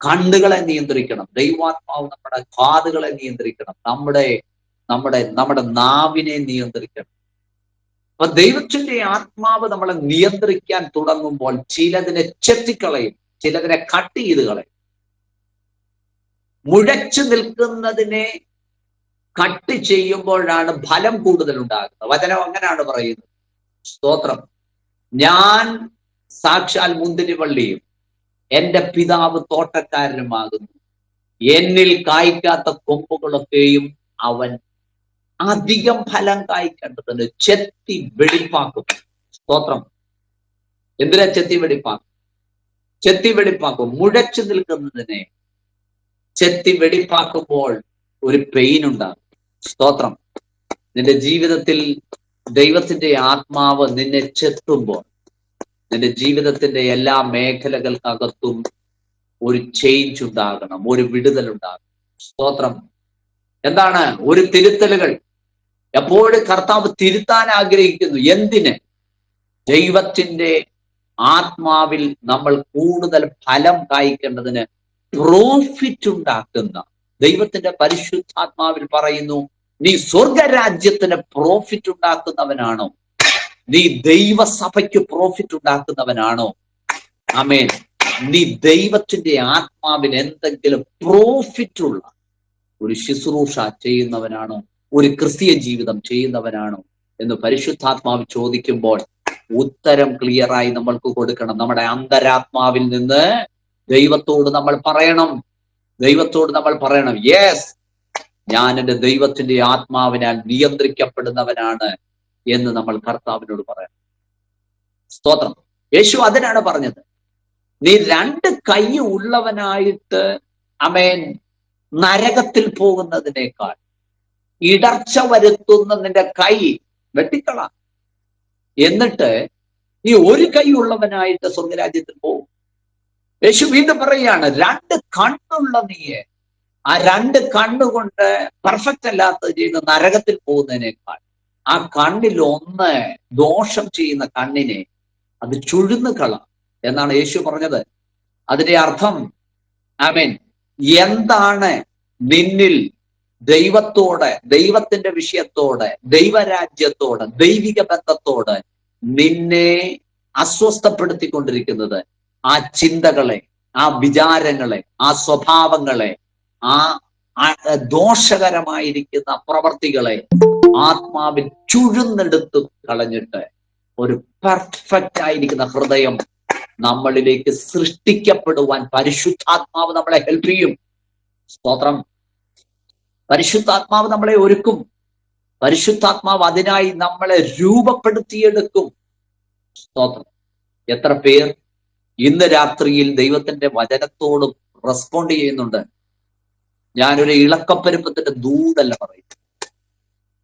S2: കണ്ണുകളെ നിയന്ത്രിക്കണം. ദൈവാത്മാവ് നമ്മുടെ കാതുകളെ നിയന്ത്രിക്കണം. നമ്മുടെ നാവിനെ നിയന്ത്രിക്കണം. അപ്പൊ ദൈവത്തിന്റെ ആത്മാവ് നമ്മളെ നിയന്ത്രിക്കാൻ തുടങ്ങുമ്പോൾ ചിലതിനെ ചെത്തിക്കളയും, ചിലതിനെ കട്ട് ചെയ്ത് കളയും. മുഴച്ചു നിൽക്കുന്നതിനെ കട്ട് ചെയ്യുമ്പോഴാണ് ഫലം കൂടുതൽ ഉണ്ടാകുന്നത്. വചനം അങ്ങനെയാണ് പറയുന്നത്. സ്തോത്രം. ഞാൻ സാക്ഷാൽ മുന്തിരിവള്ളിയും എന്റെ പിതാവ് തോട്ടക്കാരനുമാകുന്നു. എന്നിൽ കായ്ക്കാത്ത കൊമ്പുകളൊക്കെയും അവൻ അധികം ഫലം കായ്ക്കേണ്ടതിന് ചെത്തി വെടിപ്പാക്കും. സ്തോത്രം. എന്തിനാ ചെത്തി വെടിപ്പാക്കും? ചെത്തി വെടിപ്പാക്കും. മുഴച്ചു നിൽക്കുന്നതിനെ ചെത്തി വെടിപ്പാക്കുമ്പോൾ ഒരു പെയിൻ ഉണ്ടാകും. സ്തോത്രം. നിന്റെ ജീവിതത്തിൽ ദൈവത്തിന്റെ ആത്മാവ് നിന്നെ ചെത്തുമ്പോൾ നിന്റെ ജീവിതത്തിന്റെ എല്ലാ മേഖലകൾക്കകത്തും ഒരു ചേഞ്ച് ഉണ്ടാകണം, ഒരു വിടുതൽ ഉണ്ടാകണം. സ്തോത്രം. എന്താണ്? ഒരു തിരുത്തലുകൾ. എപ്പോഴും കർത്താവ് തിരുത്താൻ ആഗ്രഹിക്കുന്നു. എന്തിന്? ദൈവത്തിന്റെ ആത്മാവിൽ നമ്മൾ കൂടുതൽ ഫലം കായ്ക്കേണ്ടതിന്, പ്രോഫിറ്റ് ഉണ്ടാക്കുന്ന. ദൈവത്തിന്റെ പരിശുദ്ധാത്മാവിൽ പറയുന്നു, നീ സ്വർഗരാജ്യത്തിന് പ്രോഫിറ്റ് ഉണ്ടാക്കുന്നവനാണോ? നീ ദൈവസഭയ്ക്ക് പ്രോഫിറ്റ് ഉണ്ടാക്കുന്നവനാണോ? ആമേൻ. നീ ദൈവത്തിന്റെ ആത്മാവിൽ എന്തെങ്കിലും പ്രോഫിറ്റ് ഉള്ള ഒരു ശുശ്രൂഷ ചെയ്യുന്നവനാണോ? ഒരു ക്രിസ്തീയ ജീവിതം ചെയ്യുന്നവനാണോ എന്ന് പരിശുദ്ധാത്മാവ് ചോദിക്കുമ്പോൾ ഉത്തരം ക്ലിയറായി നമ്മൾക്ക് കൊടുക്കണം. നമ്മുടെ അന്തരാത്മാവിൽ നിന്ന് ദൈവത്തോട് നമ്മൾ പറയണം, യെസ്, ഞാൻ എൻ്റെ ദൈവത്തിന്റെ ആത്മാവിനാൽ നിയന്ത്രിക്കപ്പെടുന്നവനാണ് എന്ന് നമ്മൾ കർത്താവിനോട് പറയണം. സ്തോത്രം. യേശു അതിനാണ് പറഞ്ഞത്, നീ 2 കൈ ഉള്ളവനായിട്ട് ആമേൻ നരകത്തിൽ പോകുന്നതിനേക്കാൾ ഇടർച്ച വരുത്തുന്ന നിന്റെ കൈ വെട്ടിക്കള, എന്നിട്ട് നീ 1 കൈ ഉള്ളവനായിട്ട് സ്വർഗരാജ്യത്തിൽ പോകും. യേശു വീണ്ടും പറയുകയാണ്, 2 കണ്ണുള്ള നീയെ ആ 2 കണ്ണുകൊണ്ട് പെർഫെക്റ്റ് അല്ലാത്തത് ചെയ്ത് നരകത്തിൽ പോകുന്നതിനേക്കാൾ ആ കണ്ണിൽ 1 ദോഷം ചെയ്യുന്ന കണ്ണിനെ അത് ചുഴുന്നു കള എന്നാണ് യേശു പറഞ്ഞത്. അതിന്റെ അർത്ഥം ആമേൻ, എന്താണ് നിന്നിൽ ദൈവത്തോട്, ദൈവത്തിന്റെ വിഷയത്തോട്, ദൈവരാജ്യത്തോട്, ദൈവിക ബന്ധത്തോട് നിന്നെ അസ്വസ്ഥപ്പെടുത്തിക്കൊണ്ടിരിക്കുന്നത്? ആ ചിന്തകളെ, ആ വിചാരങ്ങളെ, ആ സ്വഭാവങ്ങളെ, ആ ദോഷകരമായിരിക്കുന്ന പ്രവർത്തികളെ ആത്മാവിൽ ചുഴുന്നെടുത്ത് കളഞ്ഞിട്ട് ഒരു പെർഫെക്റ്റ് ആയിരിക്കുന്ന ഹൃദയം നമ്മളിലേക്ക് സൃഷ്ടിക്കപ്പെടുവാൻ പരിശുദ്ധാത്മാവ് നമ്മളെ ഹെൽപ്പ് ചെയ്യും. സ്തോത്രം. പരിശുദ്ധാത്മാവ് നമ്മളെ ഒരുക്കും. പരിശുദ്ധാത്മാവ് അതിനായി നമ്മളെ രൂപപ്പെടുത്തിയെടുക്കും. സ്തോത്രം. എത്ര പേർ ഇന്ന് രാത്രിയിൽ ദൈവത്തിന്റെ വചനത്തോട് റെസ്പോണ്ട് ചെയ്യുന്നുണ്ട്? ഞാനൊരു ഇളക്കപ്പെരുപ്പത്തിന്റെ ദൂതല്ല പറയുന്നത്.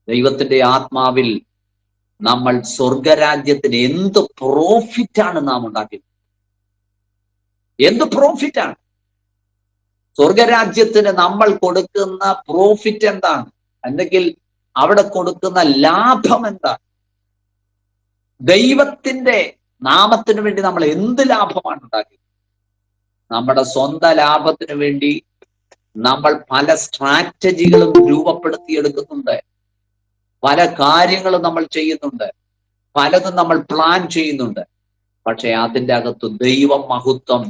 S2: ദൈവത്തിന്റെ ആത്മാവിൽ നമ്മൾ സ്വർഗരാജ്യത്തിന് എന്ത് പ്രോഫിറ്റാണ് നാം ഉണ്ടാക്കിയത്? എന്ത് പ്രോഫിറ്റാണ് സ്വർഗരാജ്യത്തിന് നമ്മൾ കൊടുക്കുന്ന പ്രോഫിറ്റ്? എന്താണ്? അല്ലെങ്കിൽ അവിടെ കൊടുക്കുന്ന ലാഭം എന്താണ്? ദൈവത്തിന്റെ നാമത്തിന് വേണ്ടി നമ്മൾ എന്ത് ലാഭമാണ് ഉണ്ടാക്കിയത്? നമ്മുടെ സ്വന്തം ലാഭത്തിന് വേണ്ടി നമ്മൾ പല സ്ട്രാറ്റജികളും രൂപപ്പെടുത്തിയെടുക്കുന്നുണ്ട്. പല കാര്യങ്ങളും നമ്മൾ ചെയ്യുന്നുണ്ട്. പലതും നമ്മൾ പ്ലാൻ ചെയ്യുന്നുണ്ട്. പക്ഷെ അതിൻ്റെ അകത്ത് ദൈവ മഹത്വം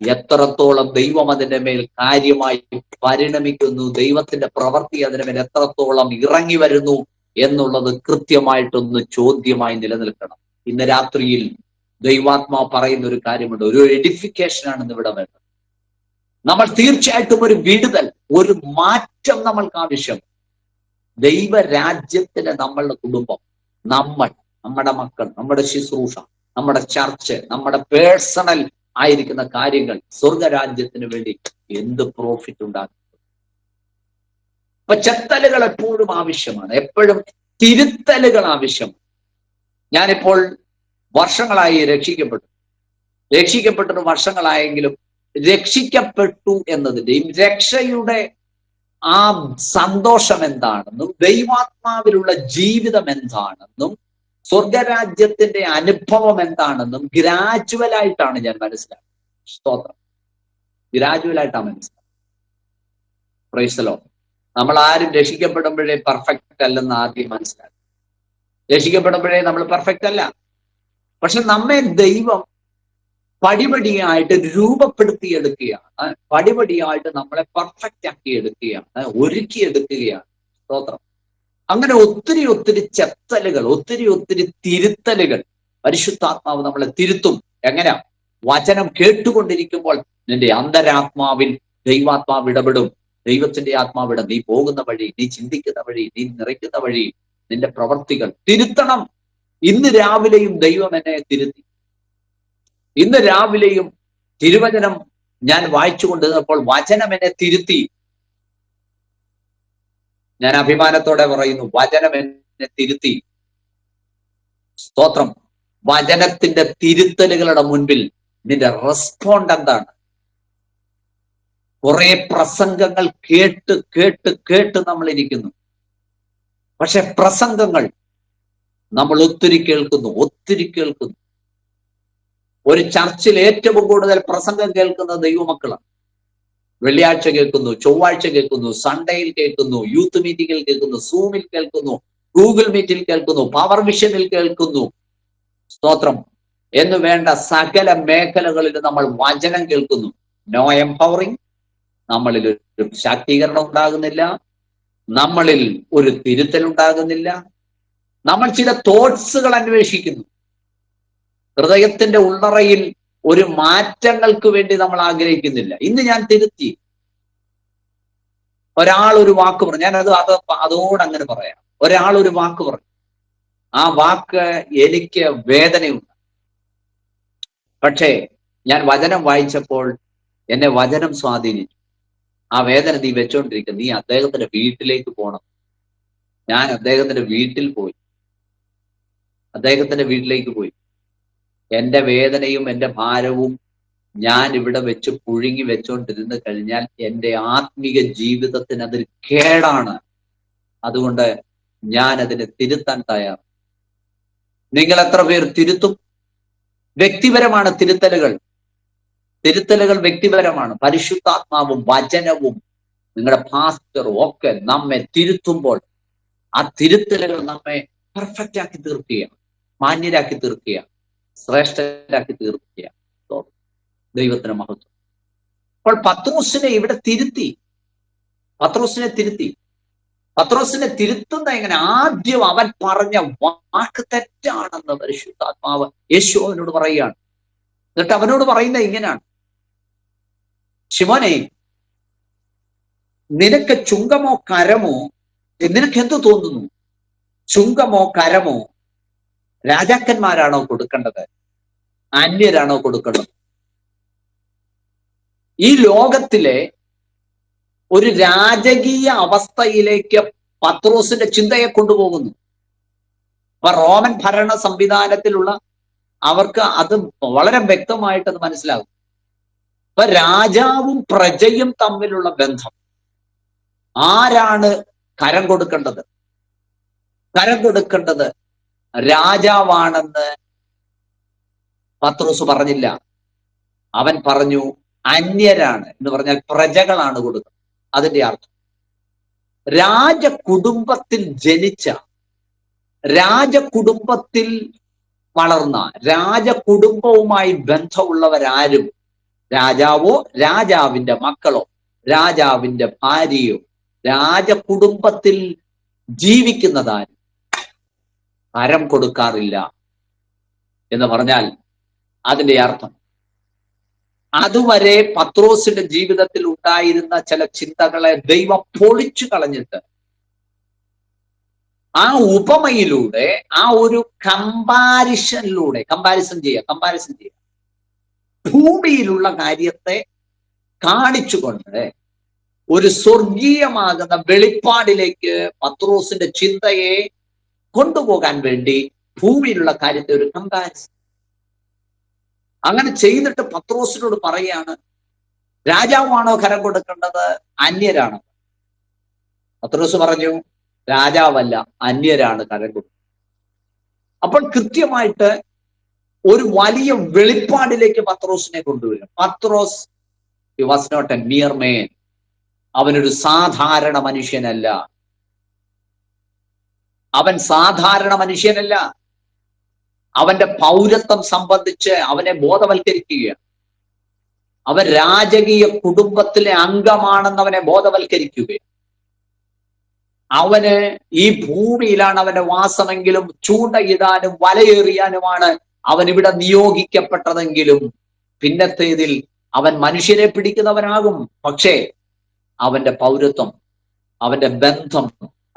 S2: എത്രത്തോളം ദൈവം അതിന്റെ മേൽ കാര്യമായി പരിണമിക്കുന്നു, ദൈവത്തിന്റെ പ്രവൃത്തി അതിന്റെ മേൽ എത്രത്തോളം ഇറങ്ങി വരുന്നു എന്നുള്ളത് കൃത്യമായിട്ടൊന്ന് ചോദ്യമായി നിലനിൽക്കണം. ഇന്ന് രാത്രിയിൽ ദൈവാത്മാവ് പറയുന്ന ഒരു കാര്യമുണ്ട്. ഒരു എഡിഫിക്കേഷനാണ് ഇന്ന് ഇവിടെ വേണ്ടത്. നമ്മൾ തീർച്ചയായിട്ടും ഒരു വിടുതൽ, ഒരു മാറ്റം നമ്മൾക്ക് ആവശ്യം. ദൈവരാജ്യത്തിന് നമ്മളുടെ കുടുംബം, നമ്മുടെ മക്കൾ, നമ്മുടെ ശുശ്രൂഷ, നമ്മുടെ ചർച്ച്, നമ്മുടെ പേഴ്സണൽ ആയിരിക്കുന്ന കാര്യങ്ങൾ സ്വർഗരാജ്യത്തിന് വേണ്ടി എന്ത് പ്രോഫിറ്റ് ഉണ്ടാക്കും? അപ്പൊ ചെത്തലുകൾ എപ്പോഴും ആവശ്യമാണ്, എപ്പോഴും തിരുത്തലുകൾ ആവശ്യമാണ്. ഞാനിപ്പോൾ വർഷങ്ങളായി രക്ഷിക്കപ്പെട്ടിട്ട് വർഷങ്ങളായെങ്കിലും രക്ഷിക്കപ്പെട്ടു എന്നതിന്റെയും രക്ഷയുടെ ആ സന്തോഷം എന്താണെന്നും ദൈവാത്മാവിലുള്ള ജീവിതം എന്താണെന്നും സ്വർഗരാജ്യത്തിന്റെ അനുഭവം എന്താണെന്നും ഗ്രാജുവലായിട്ടാണ് ഞാൻ മനസ്സിലാക്കുന്നത്. സ്തോത്രം. ഗ്രാജുവലായിട്ടാണ് മനസ്സിലാക്കുന്നത്. Price the Lord. നമ്മൾ ആരും രക്ഷിക്കപ്പെടുമ്പോഴേ പെർഫെക്റ്റ് അല്ലെന്ന് ആദ്യം മനസ്സിലാക്കും. രക്ഷിക്കപ്പെടുമ്പോഴേ നമ്മൾ പെർഫെക്റ്റ് അല്ല. പക്ഷെ നമ്മെ ദൈവം പടിപടിയായിട്ട് രൂപപ്പെടുത്തിയെടുക്കുകയാണ്. പടിപടിയായിട്ട് നമ്മളെ പെർഫെക്റ്റ് ആക്കി എടുക്കുകയാണ്, ഒരുക്കിയെടുക്കുകയാണ്. സ്തോത്രം. അങ്ങനെ ഒത്തിരി ചെത്തലുകൾ, ഒത്തിരി തിരുത്തലുകൾ പരിശുദ്ധാത്മാവ് നമ്മളെ തിരുത്തും. എങ്ങനെയാ? വചനം കേട്ടുകൊണ്ടിരിക്കുമ്പോൾ നിന്റെ അന്തരാത്മാവിൽ ദൈവാത്മാവ് ഇടപെടും. ദൈവത്തിന്റെ ആത്മാവിട നീ പോകുന്ന വഴി, നീ ചിന്തിക്കുന്ന വഴി, നീ നിറയ്ക്കുന്ന വഴി, നിന്റെ പ്രവർത്തികൾ തിരുത്തണം. ഇന്ന് രാവിലെയും ദൈവം എന്നെ തിരുത്തി. ഇന്ന് രാവിലെയും തിരുവചനം ഞാൻ വായിച്ചു കൊണ്ടിരുന്നപ്പോൾ വചനം എന്നെ തിരുത്തി. ഞാൻ അഭിമാനത്തോടെ പറയുന്നു, വചനം എന്നെ തിരുത്തി. സ്തോത്രം. വചനത്തിന്റെ തിരുത്തലുകളുടെ മുൻപിൽ നിന്റെ റെസ്പോണ്ട് എന്താണ്? കുറെ പ്രസംഗങ്ങൾ കേട്ട് കേട്ട് കേട്ട് നമ്മൾ ഇരിക്കുന്നു. പക്ഷെ പ്രസംഗങ്ങൾ നമ്മൾ ഒത്തിരി കേൾക്കുന്നു. ഒരു ചർച്ചിൽ ഏറ്റവും കൂടുതൽ പ്രസംഗം കേൾക്കുന്നത് ദൈവമക്കളാണ്. വെള്ളിയാഴ്ച കേൾക്കുന്നു, ചൊവ്വാഴ്ച കേൾക്കുന്നു, സൺഡേയിൽ കേൾക്കുന്നു, യൂത്ത് മീറ്റിംഗിൽ കേൾക്കുന്നു, സൂമിൽ കേൾക്കുന്നു, ഗൂഗിൾ മീറ്റിൽ കേൾക്കുന്നു, പവർ വിഷനിൽ കേൾക്കുന്നു. സ്തോത്രം. എന്ന് വേണ്ട സകല മേഖലകളിൽ നമ്മൾ വചനം കേൾക്കുന്നു. No empowering. നമ്മളിൽ ഒരു ശാക്തീകരണം ഉണ്ടാകുന്നില്ല, നമ്മളിൽ ഒരു തിരുത്തൽ ഉണ്ടാകുന്നില്ല. നമ്മൾ ചില തോട്ട്സുകൾ അന്വേഷിക്കുന്നു. ഹൃദയത്തിന്റെ ഉള്ളറയിൽ ഒരു മാറ്റങ്ങൾക്ക് വേണ്ടി നമ്മൾ ആഗ്രഹിക്കുന്നില്ല. ഇന്ന് ഞാൻ തിരുത്തി. ഒരാൾ ഒരു വാക്ക് പറഞ്ഞു, ഞാനത് അതോടങ്ങനെ പറയാം. ഒരാൾ ഒരു വാക്ക് പറഞ്ഞു, ആ വാക്ക് എനിക്ക് വേദനയുണ്ട്. പക്ഷേ ഞാൻ വചനം വായിച്ചപ്പോൾ എന്നെ വചനം സ്വാധീനിച്ചു. ആ വേദന നീ വെച്ചോണ്ടിരിക്കുക, നീ അദ്ദേഹത്തിന്റെ വീട്ടിലേക്ക് പോകണം. ഞാൻ അദ്ദേഹത്തിന്റെ വീട്ടിലേക്ക് പോയി. എന്റെ വേദനയും എന്റെ ഭാരവും ഞാൻ ഇവിടെ വെച്ച് പുഴുങ്ങി വെച്ചോണ്ടിരുന്ന് കഴിഞ്ഞാൽ എന്റെ ആത്മീക ജീവിതത്തിന് അതൊരു കേടാണ്. അതുകൊണ്ട് ഞാൻ അതിനെ തിരുത്താൻ തയ്യാറ്. നിങ്ങൾ എത്ര പേർ തിരുത്തും? വ്യക്തിപരമാണ് തിരുത്തലുകൾ വ്യക്തിപരമാണ്. പരിശുദ്ധാത്മാവും വചനവും നിങ്ങളുടെ പാസ്റ്ററും ഒക്കെ നമ്മെ തിരുത്തുമ്പോൾ ആ തിരുത്തലുകൾ നമ്മെ പെർഫെക്റ്റ് ആക്കി തീർക്കുകയാണ്, മാന്യരാക്കി തീർക്കുകയാണ്, ശ്രേഷ്ഠരാക്കി തീർക്കുകയാണ്. ദൈവത്തിന് മഹത്വം. അപ്പോൾ പത്രോസിനെ ഇവിടെ തിരുത്തി. പത്രോസിനെ തിരുത്തുന്ന എങ്ങനെ? ആദ്യം അവൻ പറഞ്ഞ വാക്ക് തെറ്റാണെന്ന് പരിശുദ്ധാത്മാവ് യേശു അവനോട് പറയുകയാണ്. എന്നിട്ട് അവനോട് പറയുന്നത് ഇങ്ങനെയാണ്: ശിമോനെ, നിനക്ക് ചുങ്കമോ കരമോ, നിനക്ക് എന്തു തോന്നുന്നു? ചുങ്കമോ കരമോ രാജാക്കന്മാരാണോ കൊടുക്കേണ്ടത്, അന്യരാണോ കൊടുക്കേണ്ടത്? ഈ ലോകത്തിലെ ഒരു രാജകീയ അവസ്ഥയിലേക്ക് പത്രോസിന്റെ ചിന്തയെ കൊണ്ടുപോകുന്നു. അപ്പൊ റോമൻ ഭരണ സംവിധാനത്തിലുള്ള അവർക്ക് അത് വളരെ വ്യക്തമായിട്ട് അത് മനസ്സിലാകും. അപ്പൊ രാജാവും പ്രജയും തമ്മിലുള്ള ബന്ധം, ആരാണ് കരം കൊടുക്കേണ്ടത്? കരം കൊടുക്കേണ്ടത് രാജാവാണെന്ന് പത്രോസ് പറഞ്ഞില്ല. അവൻ പറഞ്ഞു അന്യരാണ് എന്ന് പറഞ്ഞാൽ പ്രജകളാണ് കൊടുക്കുന്നത്. അതിന്റെ അർത്ഥം രാജകുടുംബത്തിൽ ജനിച്ച, രാജകുടുംബത്തിൽ വളർന്ന, രാജകുടുംബവുമായി ബന്ധമുള്ളവരാരും, രാജാവോ രാജാവിന്റെ മക്കളോ രാജാവിന്റെ ഭാര്യയോ രാജകുടുംബത്തിൽ ജീവിക്കുന്നതാരും കരം കൊടുക്കാറില്ല എന്ന് പറഞ്ഞാൽ അതിന്റെ അർത്ഥം അതുവരെ പത്രോസിന്റെ ജീവിതത്തിൽ ഉണ്ടായിരുന്ന ചില ചിന്തകളെ ദൈവം പൊളിച്ചു കളഞ്ഞിട്ട് ആ ഉപമയിലൂടെ, ആ ഒരു കമ്പാരിസൺ ചെയ്യുക, ഭൂമിയിലുള്ള കാര്യത്തെ കാണിച്ചുകൊണ്ട് ഒരു സ്വർഗീയമാകുന്ന വെളിപ്പാടിലേക്ക് പത്രോസിന്റെ ചിന്തയെ കൊണ്ടുപോകാൻ വേണ്ടി ഭൂമിയിലുള്ള കാര്യത്തെ ഒരു കമ്പാരിസൺ. അങ്ങനെ ചെയ്തിട്ട് പത്രോസിനോട് പറയാണ്, രാജാവാണോ കരം കൊടുക്കേണ്ടത്, അന്യരാണോ? പത്രോസ് പറഞ്ഞു, രാജാവല്ല, അന്യരാണ് കരം കൊടുക്കുന്നത്. അപ്പോൾ കൃത്യമായിട്ട് ഒരു വലിയ വെളിപ്പാടിലേക്ക് പത്രോസിനെ കൊണ്ടുവരും. പത്രോസ് വാസ് നോട്ട് എ മിയർ മേൻ. അവനൊരു സാധാരണ മനുഷ്യനല്ല. അവന്റെ പൗരത്വം സംബന്ധിച്ച് അവനെ ബോധവൽക്കരിക്കുകയാണ്. അവൻ രാജകീയ കുടുംബത്തിലെ അംഗമാണെന്ന് അവനെ ബോധവൽക്കരിക്കുകയാണ്. അവന് ഈ ഭൂമിയിലാണ് അവന്റെ വാസമെങ്കിലും ചൂണ്ടയിടാനും വലയെറിയാനുമാണ് അവൻ ഇവിടെ നിയോഗിക്കപ്പെട്ടതെങ്കിലും പിന്നത്തേതിൽ അവൻ മനുഷ്യരെ പിടിക്കുന്നവനാകും. പക്ഷേ അവന്റെ പൗരത്വം, അവന്റെ ബന്ധം,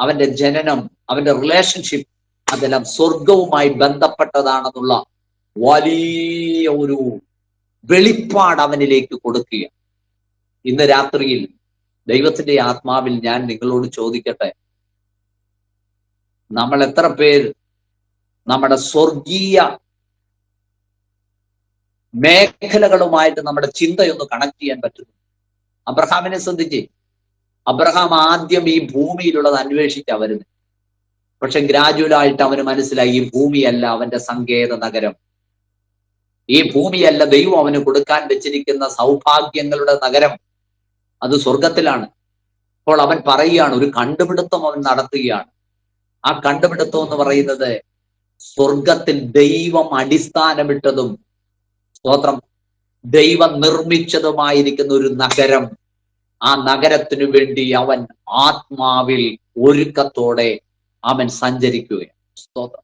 S2: അവന്റെ ജനനം, അവന്റെ റിലേഷൻഷിപ്പ് അതെല്ലാം സ്വർഗവുമായി ബന്ധപ്പെട്ടതാണെന്നുള്ള വലിയ ഒരു വെളിപ്പാട് അവനിലേക്ക് കൊടുക്കുക. ഇന്ന് രാത്രിയിൽ ദൈവത്തിന്റെ ആത്മാവിൽ ഞാൻ നിങ്ങളോട് ചോദിക്കട്ടെ, നമ്മൾ എത്ര പേര് നമ്മുടെ സ്വർഗീയ മേഖലകളുമായിട്ട് നമ്മുടെ ചിന്തയൊന്ന് കണക്ട് ചെയ്യാൻ പറ്റുന്നു? അബ്രഹാമിനെ ശ്രദ്ധിച്ച്, അബ്രഹാം ആദ്യം ഈ ഭൂമിയിലുള്ളത് അന്വേഷിച്ചാ വരുന്നത്. പക്ഷെ ഗ്രാജുവലായിട്ട് അവന് മനസ്സിലായി ഈ ഭൂമിയല്ല അവന്റെ സങ്കേത നഗരം, ഈ ഭൂമിയല്ല ദൈവം അവന് കൊടുക്കാൻ വെച്ചിരിക്കുന്ന സൗഭാഗ്യങ്ങളുടെ നഗരം, അത് സ്വർഗത്തിലാണ്. അപ്പോൾ അവൻ പറയുകയാണ്, ഒരു കണ്ടുപിടുത്തം അവൻ നടത്തുകയാണ്. ആ കണ്ടുപിടുത്തം എന്ന് പറയുന്നത് സ്വർഗത്തിൽ ദൈവം അടിസ്ഥാനമിട്ടതും സ്തോത്രം ദൈവം നിർമ്മിച്ചതുമായിരിക്കുന്ന ഒരു നഗരം, ആ നഗരത്തിനു വേണ്ടി അവൻ ആത്മാവിൽ ഒരുക്കത്തോടെ അവൻ സഞ്ചരിക്കുകയാണ്. സ്തോത്രം.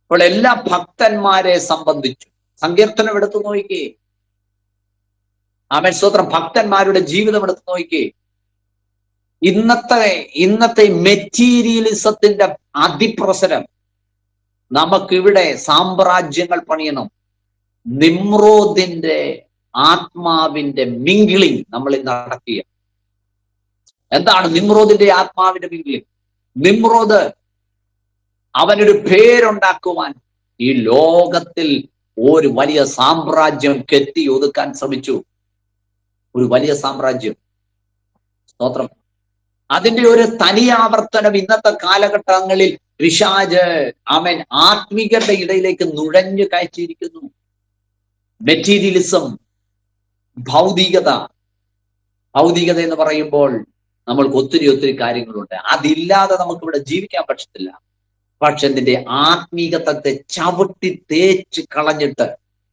S2: അപ്പോൾ എല്ലാ ഭക്തന്മാരെ സംബന്ധിച്ചു സങ്കീർത്തനം എടുത്തു നോക്കിക്കേ, അവൻ സ്തോത്രം ഭക്തന്മാരുടെ ജീവിതം എടുത്തു നോക്കിക്കേ. ഇന്നത്തെ മെറ്റീരിയലിസത്തിന്റെ അതിപ്രസരം, നമുക്കിവിടെ സാമ്രാജ്യങ്ങൾ പണിയണം, നിമ്രോദിന്റെ ആത്മാവിന്റെ മിംഗ്ലിംഗ് നമ്മൾ നടക്കുക. എന്താണ് നിമ്രോദിന്റെ ആത്മാവിന്റെ മിംഗ്ലിംഗ്? നിമ്രോദ് അവനൊരു പേരുണ്ടാക്കുവാൻ ഈ ലോകത്തിൽ ഒരു വലിയ സാമ്രാജ്യം കെട്ടി ഒതുക്കാൻ ശ്രമിച്ചു. ഒരു വലിയ സാമ്രാജ്യം. സ്തോത്രം. അതിന്റെ ഒരു തനിയാവർത്തനം ഇന്നത്തെ കാലഘട്ടങ്ങളിൽ പിശാച് അവൻ ആത്മീകരുടെ ഇടയിലേക്ക് നുഴഞ്ഞു കയറ്റിയിരിക്കുന്നു. മെറ്റീരിയലിസം, ഭൗതികത. ഭൗതികത എന്ന് പറയുമ്പോൾ നമ്മൾക്ക് ഒത്തിരി കാര്യങ്ങളുണ്ട്. അതില്ലാതെ നമുക്ക് ഇവിടെ ജീവിക്കാൻ പറ്റത്തില്ല. പക്ഷെ ഇതിന്റെ ആത്മീകതത്തെ ചവിട്ടി തേച്ച് കളഞ്ഞിട്ട്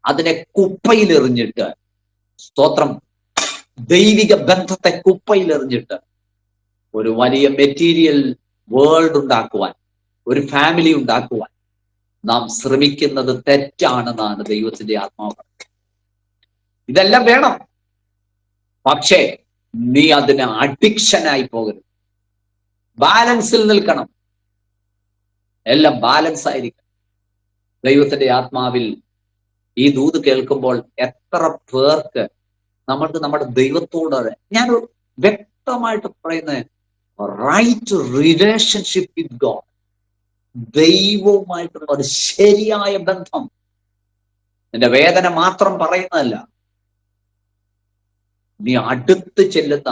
S2: അതിനെ കുപ്പയിലെറിഞ്ഞിട്ട്, സ്തോത്രം, ദൈവിക ബന്ധത്തെ കുപ്പയിലെറിഞ്ഞിട്ട് ഒരു വലിയ മെറ്റീരിയൽ വേൾഡ് ഉണ്ടാക്കുവാൻ, ഒരു ഫാമിലി ഉണ്ടാക്കുവാൻ നാം ശ്രമിക്കുന്നത് തെറ്റാണെന്നാണ് ദൈവത്തിന്റെ ആത്മാവ്. ഇതെല്ലാം വേണം, പക്ഷേ നീ അതിന് അഡിക്ഷനായി പോകരുത്. ബാലൻസിൽ നിൽക്കണം. എല്ലാം ബാലൻസ് ആയിരിക്കണം. ദൈവത്തിന്റെ ആത്മാവിൽ ഈ ദൂത് കേൾക്കുമ്പോൾ എത്ര പേർക്ക് നമ്മൾക്ക് നമ്മുടെ ദൈവത്തോട്, ഞാൻ വ്യക്തമായിട്ട് പറയുന്നത്, റൈറ്റ് റിലേഷൻഷിപ്പ് വിത്ത് ഗോഡ്, ദൈവവുമായിട്ടുള്ള ഒരു ശരിയായ ബന്ധം. നിന്റെ വേദന മാത്രം പറയുന്നതല്ല, നീ അടുത്ത് ചെല്ലുന്ന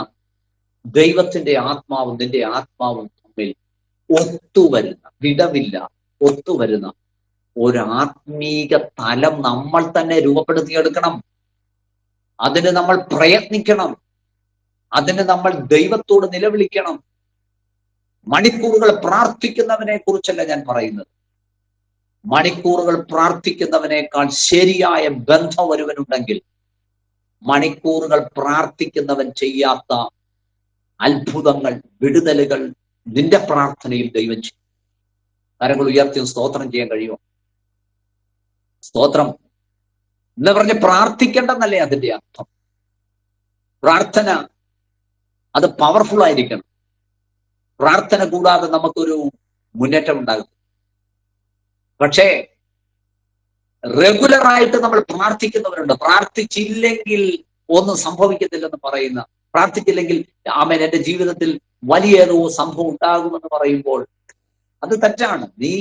S2: ദൈവത്തിന്റെ ആത്മാവും നിന്റെ ആത്മാവും തമ്മിൽ ഒത്തുവരുന്ന, വിടവില്ല ഒത്തുവരുന്ന ഒരു ആത്മീക തലം നമ്മൾ തന്നെ രൂപപ്പെടുത്തിയെടുക്കണം. അതിന് നമ്മൾ പ്രയത്നിക്കണം. അതിന് നമ്മൾ ദൈവത്തോട് നിലവിളിക്കണം. മണിക്കൂറുകൾ പ്രാർത്ഥിക്കുന്നവനെ കുറിച്ചല്ല ഞാൻ പറയുന്നത്. മണിക്കൂറുകൾ പ്രാർത്ഥിക്കുന്നവനേക്കാൾ ശരിയായ ബന്ധം ഒരുവനുണ്ടെങ്കിൽ മണിക്കൂറുകൾ പ്രാർത്ഥിക്കുന്നവൻ ചെയ്യാത്ത അത്ഭുതങ്ങൾ, വിടുതലുകൾ നിന്റെ പ്രാർത്ഥനയിൽ ദൈവം ചെയ്യും. കരങ്ങൾ ഉയർത്തി സ്തോത്രം ചെയ്യാൻ കഴിയുമോ? സ്തോത്രം എന്ന് പറഞ്ഞ് പ്രാർത്ഥിക്കേണ്ടെന്നല്ലേ അതിന്റെ അർത്ഥം. പ്രാർത്ഥന അത് പവർഫുൾ ആയിരിക്കണം. പ്രാർത്ഥന കൂടാതെ നമുക്കൊരു മുന്നേറ്റം ഉണ്ടാകും. പക്ഷേ റെഗുലറായിട്ട് നമ്മൾ പ്രാർത്ഥിക്കുന്നവരുണ്ട്. പ്രാർത്ഥിച്ചില്ലെങ്കിൽ ഒന്നും സംഭവിക്കത്തില്ലെന്ന് പറയുന്ന, പ്രാർത്ഥിച്ചില്ലെങ്കിൽ ആമേൻ എന്റെ ജീവിതത്തിൽ വലിയേതോ സംഭവം ഉണ്ടാകുമെന്ന് പറയുമ്പോൾ അത് തെറ്റാണ്. നീ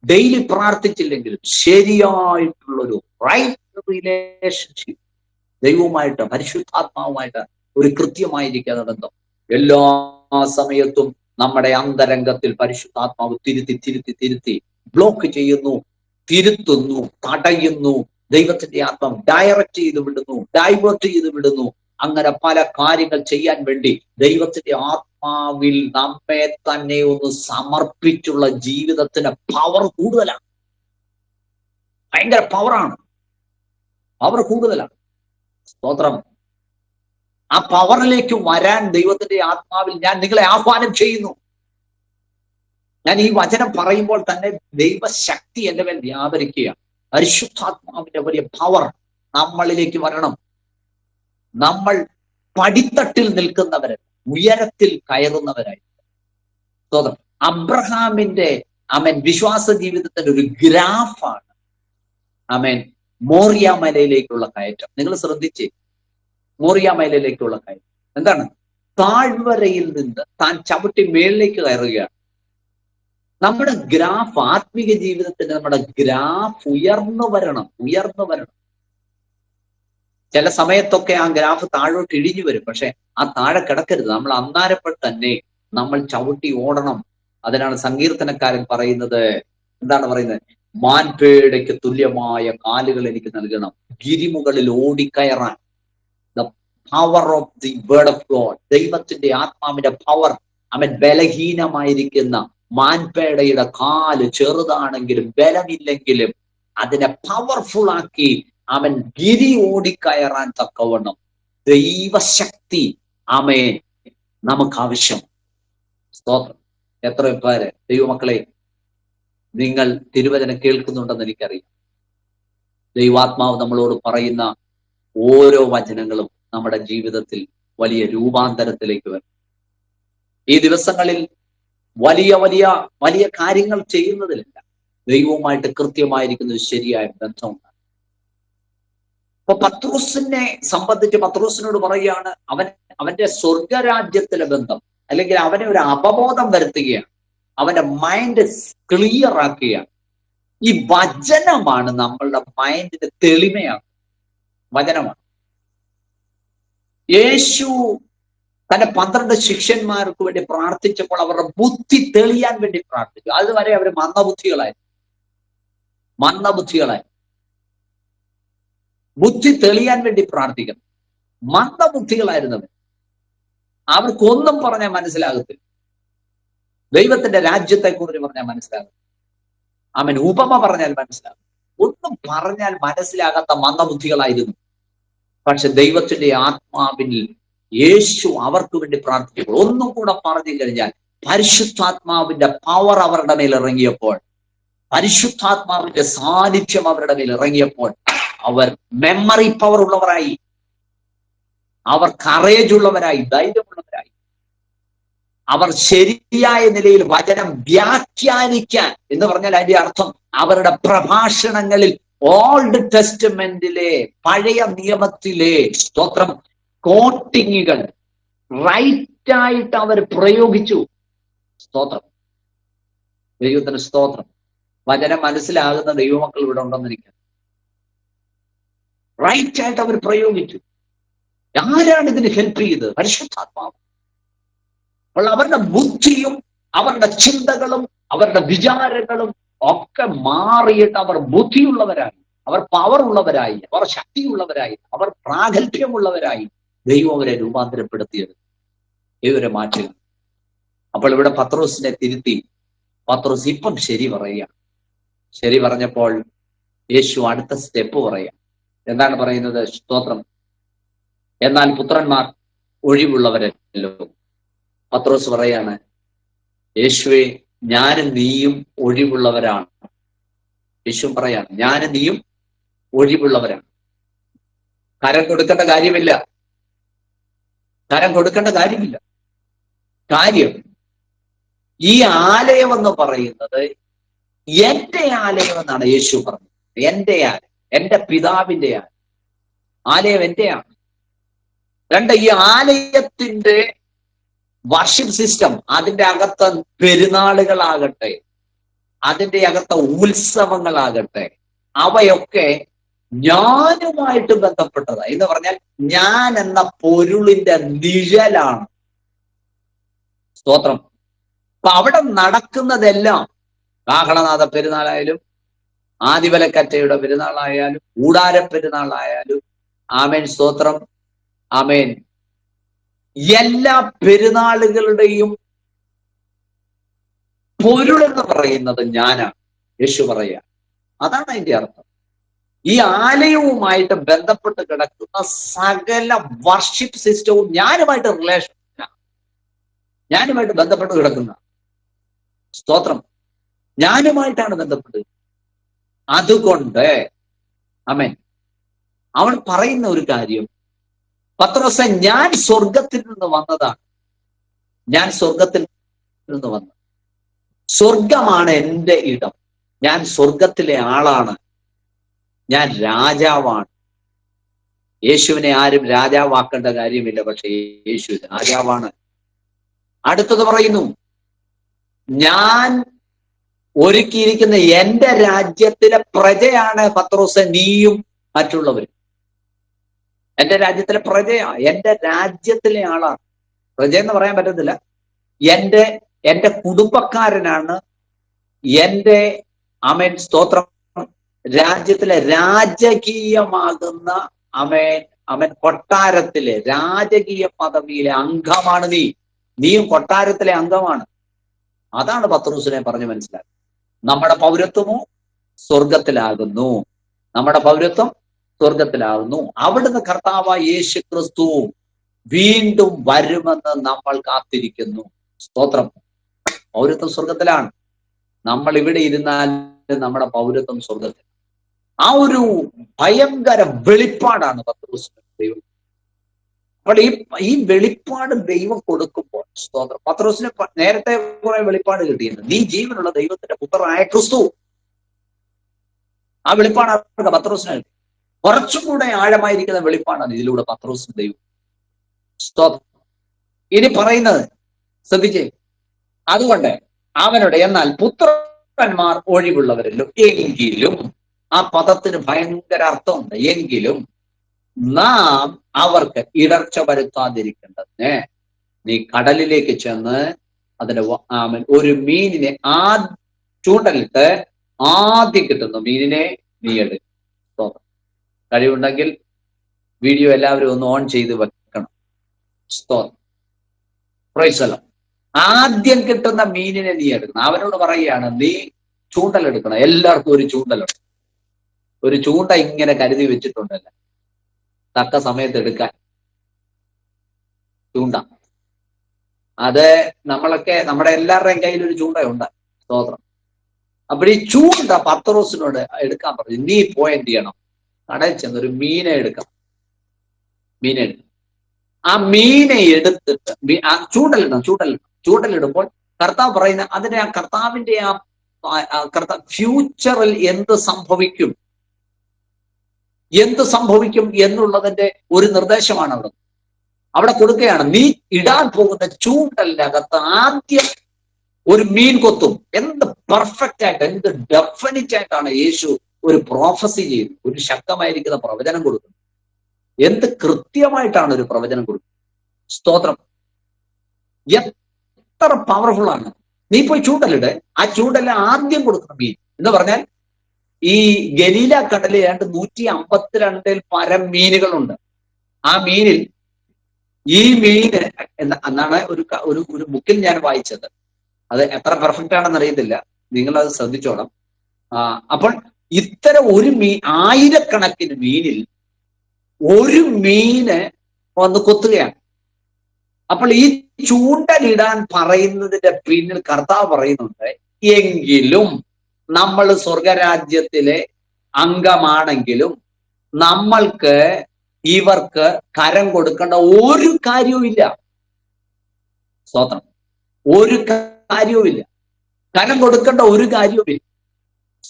S2: ഡെയിലി പ്രാർത്ഥിച്ചില്ലെങ്കിലും ശരിയായിട്ടുള്ളൊരു റൈറ്റ് റിലേഷൻഷിപ്പ് ദൈവവുമായിട്ട്, പരിശുദ്ധാത്മാവുമായിട്ട് ഒരു കൃത്യമായിരിക്കുന്ന ബന്ധം എല്ലാ സമയത്തും നമ്മുടെ അന്തരംഗത്തിൽ പരിശുദ്ധാത്മാവ് തിരുത്തി ബ്ലോക്ക് ചെയ്യുന്നു, തിരുത്തുന്നു, തടയുന്നു. ദൈവത്തിന്റെ ആത്മാവ് ഡയറക്റ്റ് ചെയ്ത് വിടുന്നു, ഡൈവേർട്ട് ചെയ്ത് വിടുന്നു. അങ്ങനെ പല കാര്യങ്ങൾ ചെയ്യാൻ വേണ്ടി ദൈവത്തിന്റെ ആത്മാവിൽ നമ്മെ തന്നെ ഒന്ന് സമർപ്പിച്ചുള്ള ജീവിതത്തിന് പവർ കൂടുതലാണ്. ഭയങ്കര പവറാണ്, പവർ കൂടുതലാണ്. സ്തോത്രം. ആ പവറിലേക്ക് വരാൻ ദൈവത്തിന്റെ ആത്മാവിൽ ഞാൻ നിങ്ങളെ ആഹ്വാനം ചെയ്യുന്നു. ഞാൻ ഈ വചനം പറയുമ്പോൾ തന്നെ ദൈവശക്തി എന്റെ മേൽ വ്യാപരിക്കുക. പരിശുദ്ധാത്മാവിന്റെ വലിയ പവർ നമ്മളിലേക്ക് വരണം. നമ്മൾ പടിത്തട്ടിൽ നിൽക്കുന്നവരെ ഉയരത്തിൽ കയറുന്നവരായി. സ്തോത്രം. അബ്രഹാമിന്റെ വിശ്വാസ ജീവിതത്തിന്റെ ഒരു ഗ്രാഫാണ് മോറിയ മലയിലേക്കുള്ള കയറ്റം. നിങ്ങൾ ശ്രദ്ധിച്ച്, മോറിയ മലയിലേക്കുള്ള കയറ്റം എന്താണ്? താഴ്വരയിൽ നിന്ന് താൻ ചവിട്ടി മേളിലേക്ക് കയറുകയാണ്. നമ്മുടെ ഗ്രാഫ്, ആത്മീക ജീവിതത്തിന്റെ നമ്മുടെ ഗ്രാഫ് ഉയർന്നു വരണം. ചില സമയത്തൊക്കെ ആ ഗ്രാഫ് താഴോട്ട് ഇടിഞ്ഞു വരും. പക്ഷെ ആ താഴെ കിടക്കരുത്. നമ്മൾ അന്നാരപ്പോൾ തന്നെ നമ്മൾ ചവിട്ടി ഓടണം. അതിനാണ് സങ്കീർത്തനക്കാരൻ പറയുന്നത്, എന്താണ് പറയുന്നത്? മാൻപേടയ്ക്ക് തുല്യമായ കാലുകൾ എനിക്ക് നൽകണം, ഗിരിമുകളിൽ ഓടിക്കയറാൻ. The power of the word of God, ദൈവത്തിന്റെ ആത്മാവിന്റെ പവർ. അവൻ ബലഹീനമായിരിക്കുന്ന മാൻപേടയുടെ കാല് ചെറുതാണെങ്കിലും ബലമില്ലെങ്കിലും അതിനെ പവർഫുൾ ആക്കി അവൻ ഗിരി ഓടിക്കയറാൻ തക്കവണ്ണം ദൈവശക്തി ആമേൻ നമുക്ക് ആവശ്യം. സ്തോത്രം. എത്ര പേര് ദൈവമക്കളെ നിങ്ങൾ തിരുവചനം കേൾക്കുന്നുണ്ടെന്ന് എനിക്കറിയാം. ദൈവാത്മാവ് നമ്മളോട് പറയുന്ന ഓരോ വചനങ്ങളും നമ്മുടെ ജീവിതത്തിൽ വലിയ രൂപാന്തരത്തിലേക്ക് വരും. ഈ ദിവസങ്ങളിൽ വലിയ വലിയ വലിയ കാര്യങ്ങൾ ചെയ്യുന്നതിലല്ല, ദൈവവുമായിട്ട് കൃത്യമായിരിക്കുന്ന ഒരു ശരിയായ ബന്ധമുണ്ട്. അപ്പൊ പത്രോസിനെ സംബന്ധിച്ച് പത്രോസിനോട് പറയുകയാണ്, അവന്റെ സ്വർഗരാജ്യത്തിലെ ബന്ധം, അല്ലെങ്കിൽ അവനെ ഒരു അവബോധം വരുത്തുകയാണ്, അവന്റെ മൈൻഡ് ക്ലിയർ ആക്കുകയാണ്. ഈ വചനമാണ് നമ്മളുടെ മൈൻഡിന് തെളിമയാണ്. വചനമാണ്. യേശു തന്റെ 12 ശിഷ്യന്മാർക്ക് വേണ്ടി പ്രാർത്ഥിച്ചപ്പോൾ അവരുടെ ബുദ്ധി തെളിയാൻ വേണ്ടി പ്രാർത്ഥിച്ചു. അതുവരെ അവർ മന്ദബുദ്ധികളായി. ബുദ്ധി തെളിയാൻ വേണ്ടി പ്രാർത്ഥിക്കണം. മന്ദബുദ്ധികളായിരുന്നവർ. അവർക്കൊന്നും പറഞ്ഞാൽ മനസ്സിലാകത്തില്ല. ദൈവത്തിന്റെ രാജ്യത്തെക്കുറിച്ച് പറഞ്ഞാൽ മനസ്സിലാകും. അവൻ ഉപമ പറഞ്ഞാൽ മനസ്സിലാകും. ഒന്നും പറഞ്ഞാൽ മനസ്സിലാകാത്ത മന്ദബുദ്ധികളായിരുന്നു. പക്ഷെ ദൈവത്തിന്റെ ആത്മാവിൽ യേശു അവർക്ക് വേണ്ടി പ്രാർത്ഥിച്ചപ്പോൾ, ഒന്നും കൂടെ പറഞ്ഞു കഴിഞ്ഞാൽ, പരിശുദ്ധാത്മാവിന്റെ പവർ അവരുടെ മേൽ ഇറങ്ങിയപ്പോൾ, പരിശുദ്ധാത്മാവിന്റെ സാന്നിധ്യം അവരുടെ മേൽ ഇറങ്ങിയപ്പോൾ അവർ മെമ്മറി പവർ ഉള്ളവരായി, അവർ കറേജ് ഉള്ളവരായി, ധൈര്യമുള്ളവരായി. അവർ ശരിയായ നിലയിൽ വചനം വ്യാഖ്യാനിക്കാൻ എന്ന് പറഞ്ഞാൽ അതിന്റെ അർത്ഥം അവരുടെ പ്രഭാഷണങ്ങളിൽ ഓൾഡ് ടെസ്റ്റ്മെന്റിലെ, പഴയ നിയമത്തിലെ സ്തോത്രം കോട്ടിങ്ങുകൾ റൈറ്റായിട്ട് അവർ പ്രയോഗിച്ചു. സ്തോത്രം. ദൈവത്തിന് സ്തോത്രം. വചനം മനസ്സിലാകുന്ന ദൈവമക്കൾ ഇവിടെ ഉണ്ടെന്ന് എനിക്ക് റൈറ്റായിട്ട് അവർ പ്രയോഗിച്ചു. ആരാണ് ഇതിന് ഹെൽപ്പ് ചെയ്തത്? പരിശുദ്ധാത്മാവ്. അപ്പോൾ അവരുടെ ബുദ്ധിയും അവരുടെ ചിന്തകളും അവരുടെ വിചാരങ്ങളും ഒക്കെ മാറിയിട്ട് അവർ ബുദ്ധിയുള്ളവരായി, അവർ പവർ ഉള്ളവരായി, അവർ ശക്തിയുള്ളവരായി, അവർ പ്രാഗൽഭ്യമുള്ളവരായി ദൈവം അവരെ രൂപാന്തരപ്പെടുത്തിയത്, ഇവരെ മാറ്റുക. അപ്പോൾ ഇവിടെ പത്രോസിനെ തിരുത്തി. പത്രോസ് ഇപ്പം ശരി പറയുകയാണ്. ശരി പറഞ്ഞപ്പോൾ യേശു അടുത്ത സ്റ്റെപ്പ് പറയാം. എന്താണ് പറയുന്നത്? സ്തോത്രം. എന്നാൽ പുത്രന്മാർ ഒഴിവുള്ളവരല്ലോ. പത്രോസ് പറയാണ്, യേശുവെ ഞാനും നീയും ഒഴിവുള്ളവരാണ്. യേശു പറയാണ്, ഞാനും നീയും ഒഴിവുള്ളവരാണ്. കരം കൊടുക്കേണ്ട കാര്യമില്ല. കാര്യം ഈ ആലയം എന്ന് പറയുന്നത് എന്റെ ആലയം എന്നാണ് യേശു പറഞ്ഞത്. എന്റെ ആലയം, എന്റെ പിതാവിന്റെ ആലയം. ആലയം എന്റെയാണ്. ഈ ആലയത്തിന്റെ വർഷിപ്പ് സിസ്റ്റം, അതിന്റെ അകത്ത് പെരുന്നാളുകളാകട്ടെ, അതിന്റെ അകത്ത് ഉത്സവങ്ങളാകട്ടെ, അവയൊക്കെ ഞാനുമായിട്ട് ബന്ധപ്പെട്ടതാ. എന്ന് പറഞ്ഞാൽ ഞാൻ എന്ന പൊരുളിന്റെ നിഴലാണ്. സ്തോത്രം. അപ്പൊ അവിടെ നടക്കുന്നതെല്ലാം, കാഹളനാഥ പെരുന്നാളായാലും ആദിവലക്കറ്റയുടെ പെരുന്നാളായാലും കൂടാര പെരുന്നാളായാലും, ആമേൻ സ്തോത്രം, ആമേൻ, എല്ലാ പെരുന്നാളുകളുടെയും പൊരുളെന്ന് പറയുന്നത് ഞാനാണ്. യേശു പറയാ. അതാണ് അതിന്റെ അർത്ഥം. ഈ ആലയവുമായിട്ട് ബന്ധപ്പെട്ട് കിടക്കുന്ന സകല വർഷിപ്പ് സിസ്റ്റവും ഞാനുമായിട്ട് ഞാനുമായിട്ട് ബന്ധപ്പെട്ട് കിടക്കുന്ന, സ്തോത്രം, ഞാനുമായിട്ടാണ് ബന്ധപ്പെട്ട്. അതുകൊണ്ട് ആമേൻ, അവൻ പറയുന്ന ഒരു കാര്യം, പത്രോസേ, ഞാൻ സ്വർഗത്തിൽ നിന്ന് വന്നതാണ്. ഞാൻ സ്വർഗത്തിൽ നിന്ന് വന്നത്. സ്വർഗമാണ് എന്റെ ഇടം. ഞാൻ സ്വർഗത്തിലെ ആളാണ്. ഞാൻ രാജാവാണ്. യേശുവിനെ ആരും രാജാവാക്കേണ്ട കാര്യമില്ല, പക്ഷെ യേശു രാജാവാണ്. അടുത്തത് പറയുന്നു, ഞാൻ ഒരുക്കിയിരിക്കുന്ന എന്റെ രാജ്യത്തിലെ പ്രജയാണ് പത്രോസ്, നീയും മറ്റുള്ളവരും. എന്റെ രാജ്യത്തിലെ പ്രജയാ, എന്റെ രാജ്യത്തിലെ ആളാണ്. പ്രജ എന്ന് പറയാൻ പറ്റത്തില്ല. എന്റെ കുടുംബക്കാരനാണ്, എന്റെ അമേൻ സ്തോത്രം രാജ്യത്തിലെ രാജകീയമാകുന്ന അവൻ കൊട്ടാരത്തിലെ രാജകീയ പദവിയിലെ അംഗമാണ് നീയും കൊട്ടാരത്തിലെ അംഗമാണ്. അതാണ് പത്രോസിനെ പറഞ്ഞ് മനസ്സിലാക്കുക. നമ്മുടെ പൗരത്വമോ സ്വർഗത്തിലാകുന്നു, നമ്മുടെ പൗരത്വം സ്വർഗത്തിലാകുന്നു. അവിടുന്ന് കർത്താവായ യേശു ക്രിസ്തു വീണ്ടും വരുമെന്ന് നമ്മൾ കാത്തിരിക്കുന്നു. സ്തോത്രം. പൗരത്വം സ്വർഗത്തിലാണ്. നമ്മൾ ഇവിടെ ഇരുന്നാൽ നമ്മുടെ പൗരത്വം സ്വർഗത്തിൽ. ആ ഒരു ഭയങ്കര വെളിപ്പാടാണ് പത്രോസിന് ദൈവം. അപ്പോൾ ഈ വെളിപ്പാട് ദൈവം കൊടുക്കുമ്പോൾ സ്തോത്രം, പത്രോസിന് നേരത്തെ കുറെ വെളിപ്പാട് കിട്ടിയിരുന്നു. നീ ജീവനുള്ള ദൈവത്തിന്റെ പുത്രനായ ക്രിസ്തു. ആ വെളിപ്പാട് പത്രോസിന് കിട്ടി. കുറച്ചും കൂടെ ആഴമായിരിക്കുന്ന വെളിപ്പാടാണ് ഇതിലൂടെ പത്രോസിന് ദൈവം. സ്തോത്രം. ഇനി പറയുന്നത് ശ്രദ്ധിച്ചേ. അതുകൊണ്ട് അവനോട് എന്നാൽ പുത്രന്മാർ ഒഴിവുള്ളവരല്ലോ, എങ്കിലും ആ പദത്തിന് ഭയങ്കര അർത്ഥമുണ്ട്. എങ്കിലും നാം അവർക്ക് ഇടർച്ച വരുത്താതിരിക്കേണ്ടതിന് നീ കടലിലേക്ക് ചെന്ന് അതിന്റെ ഒരു മീനിനെ ചൂണ്ടലിട്ട് ആദ്യം കിട്ടുന്ന മീനിനെ നീ എടുക്കും. കഴിവുണ്ടെങ്കിൽ വീഡിയോ എല്ലാവരും ഒന്ന് ഓൺ ചെയ്ത് വെക്കണം. സ്തോത്രം. Price the Lord. ആദ്യം കിട്ടുന്ന മീനിനെ നീ എടുക്കണം. അവനോട് പറയുകയാണ്, നീ ചൂണ്ടലെടുക്കണം. എല്ലാവർക്കും ഒരു ചൂണ്ടലുണ്ട്. ഒരു ചൂണ്ട ഇങ്ങനെ കരുതി വെച്ചിട്ടുണ്ടല്ലോ, തക്ക സമയത്ത് എടുക്കാൻ ചൂണ്ട. അത് നമ്മുടെ എല്ലാവരുടെയും കയ്യിൽ ഒരു ചൂണ്ടയുണ്ട്. സ്തോത്രം. അപ്പോൾ ഈ ചൂണ്ട പത്രോസിനോട് എടുക്കാൻ പറഞ്ഞു. നീ പോയി എന്ത് ചെയ്യണം? കടയിൽ ചെന്ന് ഒരു മീനെ എടുക്കണം. ആ മീനെ എടുത്തിട്ട് ചൂണ്ടലിടുമ്പോൾ കർത്താവ് പറയുന്ന അതിനെ ആ കർത്താവിന്റെ ഫ്യൂച്ചറിൽ എന്ത് സംഭവിക്കും എന്നുള്ളതിന്റെ ഒരു നിർദ്ദേശമാണ് അവിടെ കൊടുക്കുകയാണ്. നീ ഇടാൻ പോകുന്ന ചൂണ്ടലിന്റെ അകത്ത് ആദ്യം ഒരു മീൻ കൊത്തും. എന്ത് പെർഫെക്റ്റ് ആയിട്ട്, എന്ത് ഡെഫിനിറ്റ് ആയിട്ടാണ് യേശു ഒരു പ്രോഫസി ചെയ്യുന്നത്, ഒരു ശക്തമായിരിക്കുന്ന പ്രവചനം കൊടുക്കുന്നത്. എന്ത് കൃത്യമായിട്ടാണ് ഒരു പ്രവചനം കൊടുക്കുന്നത്. സ്തോത്രം. എത്ര പവർഫുൾ ആണ്. നീ പോയി ചൂണ്ടലിട്. ആ ചൂണ്ടലിൽ ആദ്യം കൊടുക്കുന്ന മീൻ എന്ന് പറഞ്ഞാൽ ഈ ഗലീല കടലിൽ ഏതാണ്ട് 152 പരം മീനുകളുണ്ട്. ആ മീനിൽ ഈ മീന് എന്നാണ് ഒരു ബുക്കിൽ ഞാൻ വായിച്ചത്. അത് എത്ര പെർഫെക്റ്റ് ആണെന്ന് അറിയത്തില്ല, നിങ്ങൾ അത് ശ്രദ്ധിച്ചോണം. അപ്പോൾ ഇത്തരം ഒരു ആയിരക്കണക്കിന് മീനിൽ ഒരു മീന് വന്ന് കൊത്തുകയാണ്. അപ്പോൾ ഈ ചൂണ്ടലിടാൻ പറയുന്നതിന്റെ പിന്നിൽ കർത്താവ് പറയുന്നുണ്ട്, എങ്കിലും നമ്മൾ സ്വർഗരാജ്യത്തിലെ അംഗമാണെങ്കിലും നമ്മൾക്ക് ഇവർക്ക് കരം കൊടുക്കേണ്ട ഒരു കാര്യവുമില്ല. സ്തോത്രം. ഒരു കാര്യവുമില്ല. കരം കൊടുക്കേണ്ട ഒരു കാര്യവുമില്ല.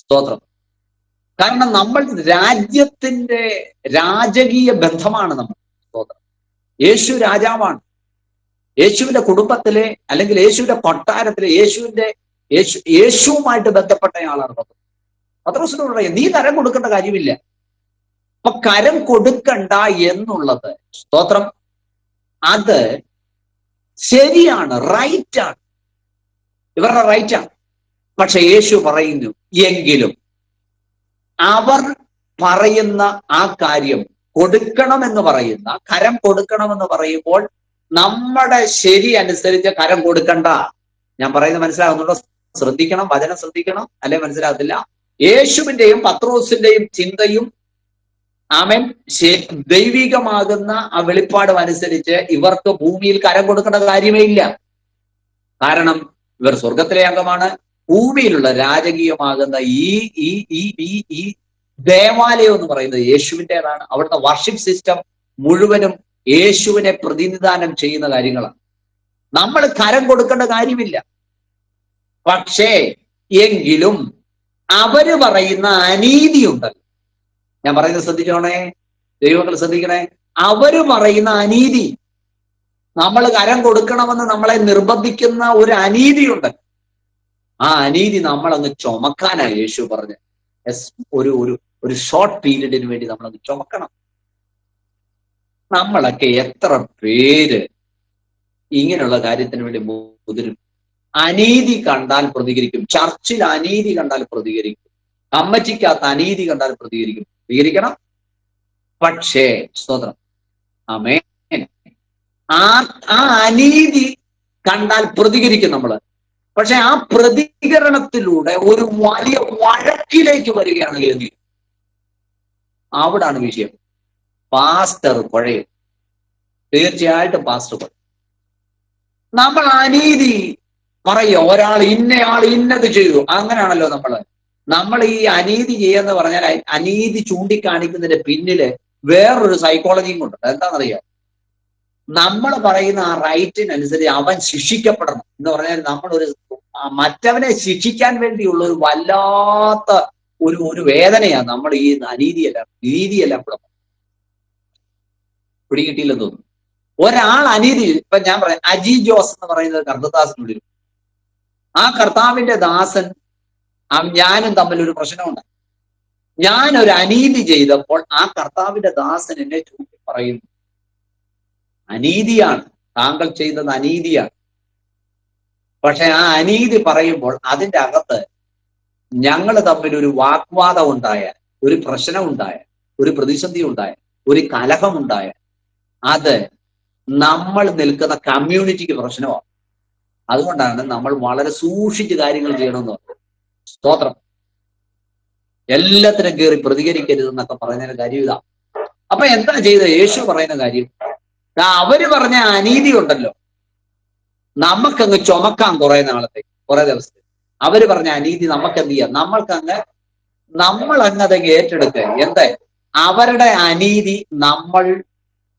S2: സ്തോത്രം. കാരണം നമ്മൾ രാജ്യത്തിന്റെ രാജകീയ ബന്ധമാണ് നമ്മൾ. സ്തോത്രം. യേശു രാജാവാണ്. യേശുവിന്റെ കുടുംബത്തിലെ അല്ലെങ്കിൽ യേശുവിന്റെ കൊട്ടാരത്തിലെ യേശുവുമായിട്ട് ബന്ധപ്പെട്ടയാളാണ് പത്രോസിനോട് പറയാം, നീ കരം കൊടുക്കേണ്ട കാര്യമില്ല. അപ്പൊ കരം കൊടുക്കണ്ട എന്നുള്ളത് സ്തോത്രം അത് ശരിയാണ്, റൈറ്റാണ്, ഇവരുടെ റൈറ്റാണ്. പക്ഷെ യേശു പറയുന്നു, എങ്കിലും അവർ പറയുന്ന ആ കാര്യം കൊടുക്കണമെന്ന് പറയുന്ന കരം കൊടുക്കണമെന്ന് പറയുമ്പോൾ നമ്മുടെ ശരി അനുസരിച്ച് കരം കൊടുക്കണ്ട. ഞാൻ പറയുന്നത് മനസ്സിലാകുന്നുണ്ടോ? ശ്രദ്ധിക്കണം, വചനം ശ്രദ്ധിക്കണം, അല്ലെ മനസ്സിലാകത്തില്ല. യേശുവിന്റെയും പത്രോസിന്റെയും ചിന്തയും ആമേൻ ദൈവികമാകുന്ന ആ വെളിപ്പാടും അനുസരിച്ച് ഇവർക്ക് ഭൂമിയിൽ കരം കൊടുക്കേണ്ട കാര്യമേ ഇല്ല. കാരണം ഇവർ സ്വർഗത്തിലെ അംഗമാണ്. ഭൂമിയിലുള്ള രാജകീയമാകുന്ന ഈ ദേവാലയം എന്ന് പറയുന്നത് യേശുവിൻ്റെതാണ്. അവിടുത്തെ വർഷിപ്പ് സിസ്റ്റം മുഴുവനും യേശുവിനെ പ്രതിനിധാനം ചെയ്യുന്ന കാര്യങ്ങളാണ്. നമ്മൾ കരം കൊടുക്കേണ്ട കാര്യമില്ല. പക്ഷേ എങ്കിലും അവര് പറയുന്ന അനീതിയുണ്ടല്ലോ, ഞാൻ പറയുന്നത് ശ്രദ്ധിച്ചോണേ, ദൈവങ്ങൾ ശ്രദ്ധിക്കണേ. അവര് പറയുന്ന അനീതി, നമ്മൾ കരം കൊടുക്കണമെന്ന് നമ്മളെ നിർബന്ധിക്കുന്ന ഒരു അനീതിയുണ്ട്. ആ അനീതി നമ്മൾ അങ്ങ് ചുമക്കാനാണ് യേശു പറഞ്ഞത്. ഒരു ഒരു ഒരു ഷോർട്ട് പീരീഡിന് വേണ്ടി നമ്മളങ്ങ് ചുമക്കണം. നമ്മളൊക്കെ എത്ര പേര് ഇങ്ങനെയുള്ള കാര്യത്തിന് വേണ്ടി മുതിരും? അനീതി കണ്ടാൽ പ്രതികരിക്കും. ചർച്ചിൽ അനീതി കണ്ടാൽ പ്രതികരിക്കും. അമ്മച്ചിക്കകത്ത് അനീതി കണ്ടാൽ പ്രതികരിക്കണം. പക്ഷേ സ്തോത്രം, ആമേൻ, ആ അനീതി കണ്ടാൽ പ്രതികരിക്കും നമ്മള്. പക്ഷെ ആ പ്രതികരണത്തിലൂടെ ഒരു വലിയ വഴക്കിലേക്ക് വരികയാണ് ഗതി. അവിടാണ് വിഷയം. പാസ്റ്റർ കുഴയും, തീർച്ചയായിട്ടും പാസ്റ്റർ കുഴയും. നമ്മൾ അനീതി പറയുക, ഇന്നയാൾ ഇന്നത് ചെയ്തു, അങ്ങനെയാണല്ലോ നമ്മൾ ഈ അനീതി ചെയ്യാന്ന് പറഞ്ഞാൽ അനീതി ചൂണ്ടിക്കാണിക്കുന്നതിന്റെ പിന്നില് വേറൊരു സൈക്കോളജിയും കൊണ്ട്. എന്താണെന്നറിയാം, നമ്മൾ പറയുന്ന ആ റൈറ്റിനനുസരിച്ച് അവൻ ശിക്ഷിക്കപ്പെടണം എന്ന് പറഞ്ഞാൽ മറ്റവനെ ശിക്ഷിക്കാൻ വേണ്ടിയുള്ള ഒരു വല്ലാത്ത ഒരു വേദനയാണ് നമ്മൾ ഈ നീതിയെല്ലാം കൂടെ പിടികിട്ടിയില്ലെന്ന് തോന്നുന്നു. ഒരാൾ അനീതി, ഇപ്പൊ ഞാൻ പറയാം, അജി ജോസ് എന്ന് പറയുന്നത് കർത്തദാസിനുള്ളിൽ, ആ കർത്താവിന്റെ ദാസൻ ഞാനും തമ്മിൽ ഒരു പ്രശ്നമുണ്ട്. ഞാനൊരു അനീതി ചെയ്തപ്പോൾ ആ കർത്താവിന്റെ ദാസൻ എന്നെ ചൂണ്ടി പറയുന്നു, അനീതിയാണ്, താങ്കൾ ചെയ്തത് അനീതിയാണ്. പക്ഷെ ആ അനീതി പറയുമ്പോൾ അതിൻ്റെ അകത്ത് ഞങ്ങൾ തമ്മിൽ ഒരു വാഗ്വാദം ഉണ്ടായാൽ, ഒരു പ്രശ്നം ഉണ്ടായാൽ, ഒരു പ്രതിസന്ധി ഉണ്ടായാൽ, ഒരു കലഹം ഉണ്ടായാൽ, അത് നമ്മൾ നിൽക്കുന്ന കമ്മ്യൂണിറ്റിക്ക് പ്രശ്നമാണ്. അതുകൊണ്ടാണ് നമ്മൾ വളരെ സൂക്ഷിച്ച് കാര്യങ്ങൾ ചെയ്യണമെന്ന് പറഞ്ഞത്. സ്തോത്രം. എല്ലാത്തിനും കയറി പ്രതികരിക്കരുതെന്നൊക്കെ പറയുന്നതിന് കാര്യം ഇതാ. അപ്പൊ എന്താ ചെയ്തത്? യേശു പറയുന്ന കാര്യം, അവര് പറഞ്ഞ അനീതി ഉണ്ടല്ലോ, നമുക്കങ്ങ് ചുമക്കാം കുറെ ദിവസത്തേക്ക്. അവര് പറഞ്ഞ അനീതി നമുക്ക് എന്ത് ചെയ്യാം? നമ്മളങ്ങ് അതങ്ങ് ഏറ്റെടുക്കുക. എന്താ? അവരുടെ അനീതി നമ്മൾ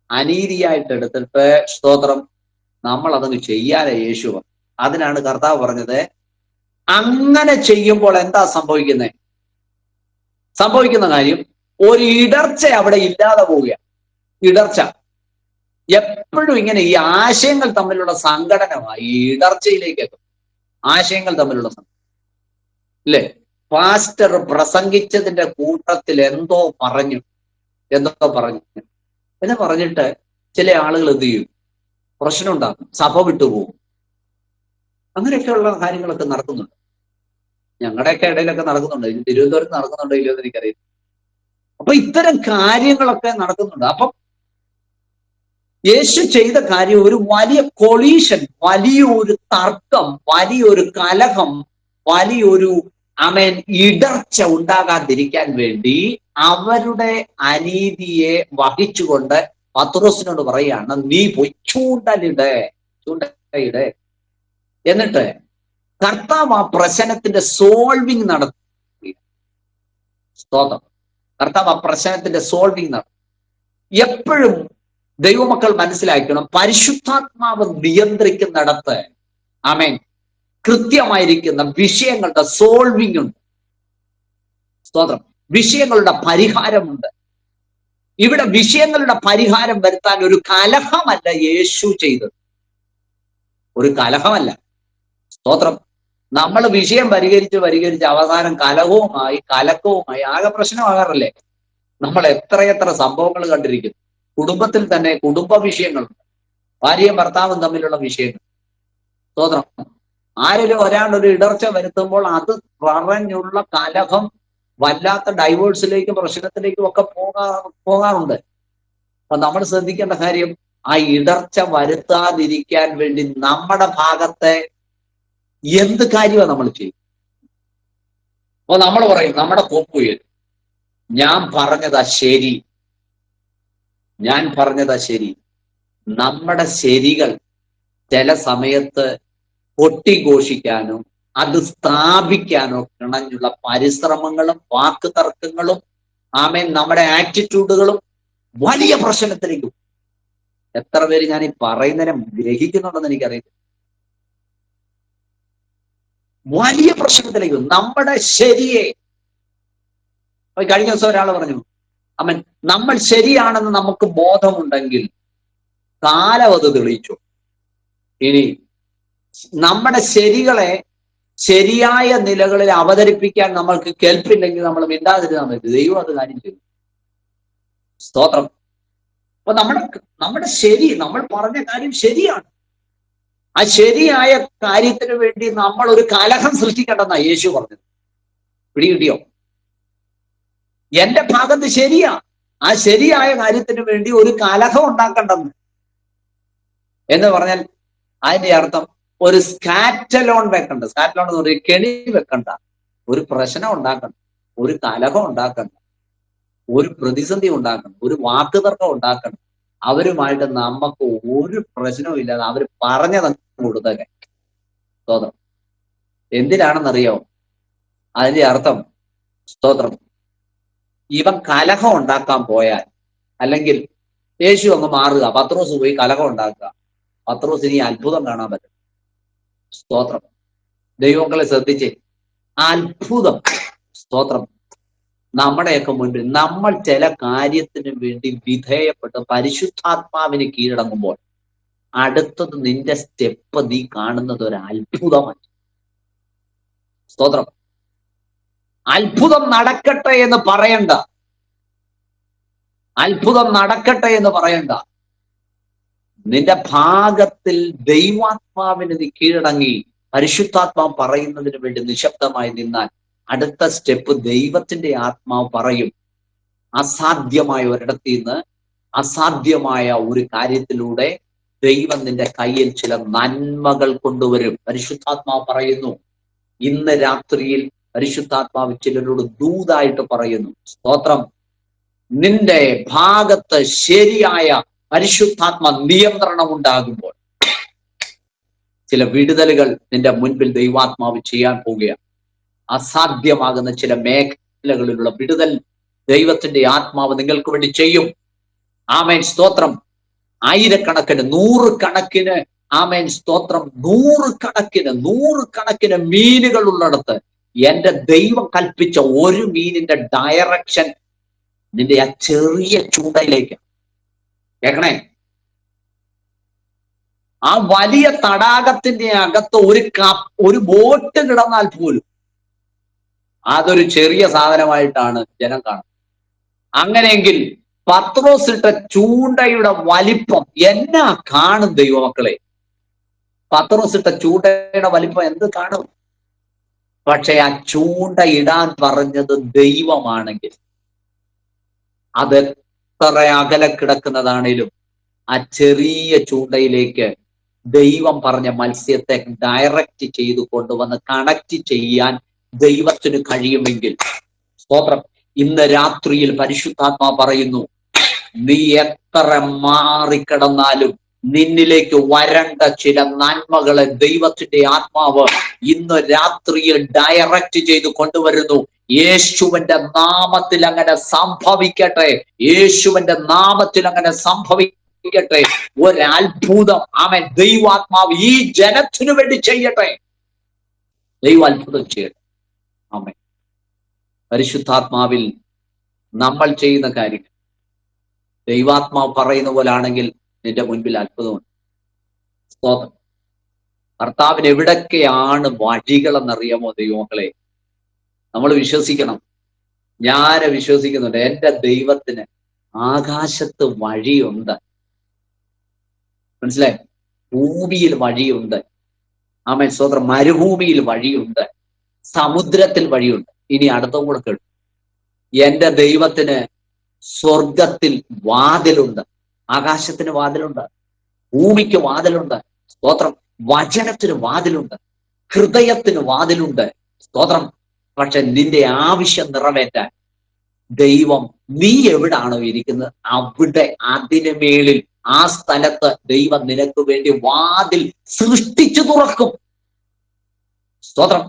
S2: അനീതിയായിട്ട് എടുത്തിട്ട്, സ്തോത്രം, നമ്മൾ അതങ്ങ് ചെയ്യാതെ യേശു. അതിനാണ് കർത്താവ് പറഞ്ഞത്, അങ്ങനെ ചെയ്യുമ്പോൾ എന്താ സംഭവിക്കുന്ന കാര്യം, ഒരു ഇടർച്ച അവിടെ ഇല്ലാതെ പോവുക. ഇടർച്ച എപ്പോഴും ഇങ്ങനെ ഈ ആശയങ്ങൾ തമ്മിലുള്ള സംഘടനമായി ഇടർച്ചയിലേക്ക് എത്തും. ആശയങ്ങൾ തമ്മിലുള്ള അല്ലേ? പാസ്റ്റർ പ്രസംഗിച്ചതിന്റെ കൂട്ടത്തിൽ എന്തോ പറഞ്ഞു പിന്നെ പറഞ്ഞിട്ട് ചില ആളുകൾ എന്ത് ചെയ്യും? പ്രശ്നം ഉണ്ടാക്കും, സഭ വിട്ടുപോകും. അങ്ങനെയൊക്കെയുള്ള കാര്യങ്ങളൊക്കെ നടക്കുന്നുണ്ട്. ഞങ്ങളുടെയൊക്കെ ഇടയിലൊക്കെ നടക്കുന്നുണ്ട്. തിരുവനന്തപുരത്ത് നടക്കുന്നുണ്ടോ ഇല്ലയോ എന്ന് എനിക്കറിയില്ല. അപ്പൊ ഇത്തരം കാര്യങ്ങളൊക്കെ നടക്കുന്നുണ്ട്. അപ്പം യേശു ചെയ്ത കാര്യം ഒരു വലിയ കൊളീഷൻ, വലിയൊരു തർക്കം, വലിയൊരു കലഹം, വലിയൊരു ഇടർച്ച ഉണ്ടാകാതിരിക്കാൻ വേണ്ടി അവരുടെ അനീതിയെ വഹിച്ചുകൊണ്ട് പത്രോസിനോട് പറയാണ്, നീ പോയി ചൂണ്ടയിട്. എന്നിട്ട് കർത്താവ് ആ പ്രശ്നത്തിന്റെ സോൾവിങ് നടത്തി. സ്തോത്രം. കർത്താവ് ആ പ്രശ്നത്തിന്റെ സോൾവിങ് നടത്തി. എപ്പോഴും ദൈവമക്കൾ മനസ്സിലാക്കണം, പരിശുദ്ധാത്മാവ് നിയന്ത്രിക്കുന്നിടത്ത് ആമേൻ കൃത്യമായിരിക്കുന്ന വിഷയങ്ങളുടെ സോൾവിങ് ഉണ്ട്. സ്തോത്രം. വിഷയങ്ങളുടെ പരിഹാരമുണ്ട്. ഇവിടെ വിഷയങ്ങളുടെ പരിഹാരം വരുത്താൻ ഒരു കലഹമല്ല യേശു ചെയ്തത്. ഒരു കലഹമല്ല. സ്തോത്രം. നമ്മൾ വിഷയം പരിഹരിച്ച് അവസാനം കലക്കവുമായി ആകെ പ്രശ്നമാകാറില്ലേ? നമ്മൾ എത്രയെത്ര സംഭവങ്ങൾ കണ്ടിരിക്കുന്നു. കുടുംബത്തിൽ തന്നെ കുടുംബ വിഷയങ്ങളുണ്ട്, ഭാര്യയും ഭർത്താവും തമ്മിലുള്ള വിഷയങ്ങൾ. സ്തോത്രം. ആരെങ്കിലും ഒരാളൊരു ഇടർച്ച വരുത്തുമ്പോൾ അത് പറഞ്ഞുള്ള കലഹം വല്ലാത്ത ഡൈവേഴ്സിലേക്കും പ്രശ്നത്തിലേക്കും ഒക്കെ പോകാറുണ്ട്. അപ്പൊ നമ്മൾ ശ്രദ്ധിക്കേണ്ട കാര്യം, ആ ഇടർച്ച വരുത്താതിരിക്കാൻ വേണ്ടി നമ്മുടെ ഭാഗത്തെ എന്ത് കാര്യമാണ് നമ്മൾ ചെയ്യും? അപ്പൊ നമ്മൾ പറയും, നമ്മുടെ കോപ്പുയിൽ ഞാൻ പറഞ്ഞതാ ശരി. നമ്മുടെ ശരികൾ ചില സമയത്ത് പൊട്ടിഘോഷിക്കാനോ അത് സ്ഥാപിക്കാനോ കിണഞ്ഞുള്ള പരിശ്രമങ്ങളും വാക്ക് തർക്കങ്ങളും നമ്മുടെ ആറ്റിറ്റ്യൂഡുകളും വലിയ പ്രശ്നത്തിലേക്കും. എത്ര പേര് ഞാൻ ഈ പറയുന്നതിനെ ഗ്രഹിക്കുന്നുണ്ടെന്ന് എനിക്കറിയില്ല. വലിയ പ്രശ്നത്തിലേക്ക് നമ്മുടെ ശരിയെ. കഴിഞ്ഞ ദിവസം ഒരാൾ പറഞ്ഞു, നമ്മൾ ശരിയാണെന്ന് നമുക്ക് ബോധമുണ്ടെങ്കിൽ കാലം അത് തെളിയിച്ചു. ഇനി നമ്മുടെ ശരികളെ ശരിയായ നിലകളിൽ അവതരിപ്പിക്കാൻ നമ്മൾക്ക് കേൾപ്പില്ലെങ്കിൽ നമ്മൾ മിണ്ടാതിരുന്നാൽ മതി. ദൈവം അത് കാര്യം ചെയ്യും. സ്തോത്രം. അപ്പൊ നമ്മൾ പറഞ്ഞ കാര്യം ശരിയാണ്. ആ ശരിയായ കാര്യത്തിന് വേണ്ടി നമ്മൾ ഒരു കലഹം സൃഷ്ടിക്കേണ്ടെന്നാ യേശു പറഞ്ഞത്. പിടികിട്ടിയോ? എന്റെ ഭാഗത്ത് ശരിയാ, ആ ശരിയായ കാര്യത്തിന് വേണ്ടി ഒരു കലഹം ഉണ്ടാക്കണ്ടെന്ന് എന്ന് പറഞ്ഞാൽ അതിന്റെ അർത്ഥം ഒരു സ്കാറ്റലോൺ വെക്കണ്ട. സ്കാറ്റലോൺ എന്ന് പറയുന്നത് കെണി വെക്കണ്ട, ഒരു പ്രശ്നം ഉണ്ടാക്കണ്ട, ഒരു കലഹം ഉണ്ടാക്കണ്ട, ഒരു പ്രതിസന്ധി ഉണ്ടാക്കണം, ഒരു വാക്കുതർക്കം ഉണ്ടാക്കണം. അവരുമായിട്ട് നമുക്ക് ഒരു പ്രശ്നവും ഇല്ലാതെ അവർ പറഞ്ഞത് കൊടുത്തേ. സ്തോത്രം. എന്തിനാണെന്നറിയോ? അതിന്റെ അർത്ഥം, സ്തോത്രം, ഇവൻ കലഹം ഉണ്ടാക്കാൻ പോയാൽ, അല്ലെങ്കിൽ യേശു അങ്ങ് മാറുക, പത്രോസ് പോയി കലഹം ഉണ്ടാക്കുക, പത്രോസിന് ഈ അത്ഭുതം കാണാൻ പറ്റും. സ്തോത്രം. ദൈവങ്ങളെ ശ്രദ്ധിച്ച്, അത്ഭുതം, സ്തോത്രം, നമ്മുടെയൊക്കെ മുൻപിൽ നമ്മൾ ചില കാര്യത്തിന് വേണ്ടി വിധേയപ്പെട്ട് പരിശുദ്ധാത്മാവിന് കീഴടങ്ങുമ്പോൾ അടുത്തത് നിന്റെ സ്റ്റെപ്പ് നീ കാണുന്നത് ഒരു അത്ഭുതമാണ്. സ്തോത്രം. അത്ഭുതം നടക്കട്ടെ എന്ന് പറയണ്ട, അത്ഭുതം നടക്കട്ടെ എന്ന് പറയണ്ട. നിന്റെ ഭാഗത്തിൽ ദൈവാത്മാവിന് നീ കീഴടങ്ങി പരിശുദ്ധാത്മാവ് പറയുന്നതിന് വേണ്ടി നിശബ്ദമായി നിന്നാൽ അടുത്ത സ്റ്റെപ്പ് ദൈവത്തിന്റെ ആത്മാവ് പറയും. അസാധ്യമായ ഒരിടത്ത് നിന്ന് അസാധ്യമായ ഒരു കാര്യത്തിലൂടെ ദൈവം നിന്റെ കയ്യിൽ ചില നന്മകൾ കൊണ്ടുവരും. പരിശുദ്ധാത്മാവ് പറയുന്നു, ഇന്ന് രാത്രിയിൽ പരിശുദ്ധാത്മാവ് ചിലരോട് ദൂതായിട്ട് പറയുന്നു, സ്തോത്രം, നിന്റെ ഭാഗത്ത് ശരിയായ പരിശുദ്ധാത്മ നിയന്ത്രണം ഉണ്ടാകുമ്പോൾ ചില വിടുതലുകൾ നിന്റെ മുൻപിൽ ദൈവാത്മാവ് ചെയ്യാൻ പോവുകയാണ്. അസാധ്യമാകുന്ന ചില മേഖലകളിലുള്ള വിടുതൽ ദൈവത്തിന്റെ ആത്മാവ് നിങ്ങൾക്ക് വേണ്ടി ചെയ്യും. ആമേൻ, സ്തോത്രം. ആയിരക്കണക്കിന്, നൂറുകണക്കിന്, ആമേൻ, സ്തോത്രം, നൂറുകണക്കിന് മീനുകൾ ഉള്ളിടത്ത് എന്റെ ദൈവം കൽപ്പിച്ച ഒരു മീനിന്റെ ഡയറക്ഷൻ നിന്റെ ആ ചെറിയ ചൂണ്ടയിലേക്ക്. കേൾക്കണേ, ആ വലിയ തടാകത്തിന്റെ അകത്ത് ഒരു ബോട്ട് കിടന്നാൽ പോലും അതൊരു ചെറിയ സാധനമായിട്ടാണ് ജനം കാണുന്നത്. അങ്ങനെയെങ്കിൽ പത്രോസിട്ട ചൂണ്ടയുടെ വലിപ്പം എന്നാ കാണും ദൈവമക്കളെ? പത്രോസിട്ട ചൂണ്ടയുടെ വലിപ്പം എന്ത് കാണും? പക്ഷെ ആ ചൂണ്ട ഇടാൻ പറഞ്ഞത് ദൈവമാണെങ്കിൽ അത് എത്ര അകലെ കിടക്കുന്നതാണേലും ആ ചെറിയ ചൂണ്ടയിലേക്ക് ദൈവം പറഞ്ഞ മത്സ്യത്തെ ഡയറക്റ്റ് ചെയ്ത് കൊണ്ടുവന്ന് കണക്ട് ചെയ്യാൻ ദൈവത്തിന് കഴിയുമെങ്കിൽ, സ്തോത്രം, ഇന്ന് രാത്രിയിൽ പരിശുദ്ധാത്മാ പറയുന്നു, നീ എത്ര മാറിക്കിടന്നാലും നിന്നിലേക്ക് വരണ്ട ചില നന്മകളെ ദൈവത്തിന്റെ ആത്മാവ് ഇന്ന് രാത്രിയിൽ ഡയറക്റ്റ് ചെയ്ത് കൊണ്ടുവരുന്നു. യേശുവിന്റെ നാമത്തിൽ അങ്ങനെ സംഭവിക്കട്ടെ. യേശുവിന്റെ നാമത്തിൽ അങ്ങനെ സംഭവിക്കട്ടെ. ഒരത്ഭുതം, ആമേൻ, ദൈവാത്മാവ് ഈ ജനത്തിനു വേണ്ടി ചെയ്യട്ടെ. ദൈവം അത്ഭുതം ചെയ്യട്ടെ. ആമേൻ. പരിശുദ്ധാത്മാവിൽ നമ്മൾ ചെയ്യുന്ന കാര്യങ്ങൾ ദൈവാത്മാവ് പറയുന്ന പോലാണെങ്കിൽ നിന്റെ മുൻപിൽ അത്ഭുതമുണ്ട്. സ്തോത്രം. കർത്താവിന് എവിടൊക്കെയാണ് വഴികളെന്നറിയാമോ ദൈവമക്കളെ? നമ്മൾ വിശ്വസിക്കണം. ഞാൻ വിശ്വസിക്കുന്നുണ്ട്, എന്റെ ദൈവത്തിന് ആകാശത്ത് വഴിയുണ്ട്. മനസ്സിലായി? ഭൂമിയിൽ വഴിയുണ്ട്. ആമേൻ, സ്തോത്രം. മരുഭൂമിയിൽ വഴിയുണ്ട്, സമുദ്രത്തിൽ വഴിയുണ്ട്. ഇനി അടുത്തും കൂടെ കേട്ടു, എന്റെ ദൈവത്തിന് സ്വർഗത്തിൽ വാതിലുണ്ട്. ആകാശത്തിന് വാതിലുണ്ട്, ഭൂമിക്ക് വാതിലുണ്ട്. സ്തോത്രം. വചനത്തിന് വാതിലുണ്ട്, ഹൃദയത്തിന് വാതിലുണ്ട്. സ്തോത്രം. പക്ഷെ നിന്റെ ആവശ്യം നിറവേറ്റാൻ ദൈവം, നീ എവിടാണോ ഇരിക്കുന്നത് അവിടെ, അതിന് മേളിൽ, ആ സ്ഥലത്ത് ദൈവം നിനക്ക് വേണ്ടി വാതിൽ സൃഷ്ടിച്ചു തുറക്കും. സ്തോത്രം.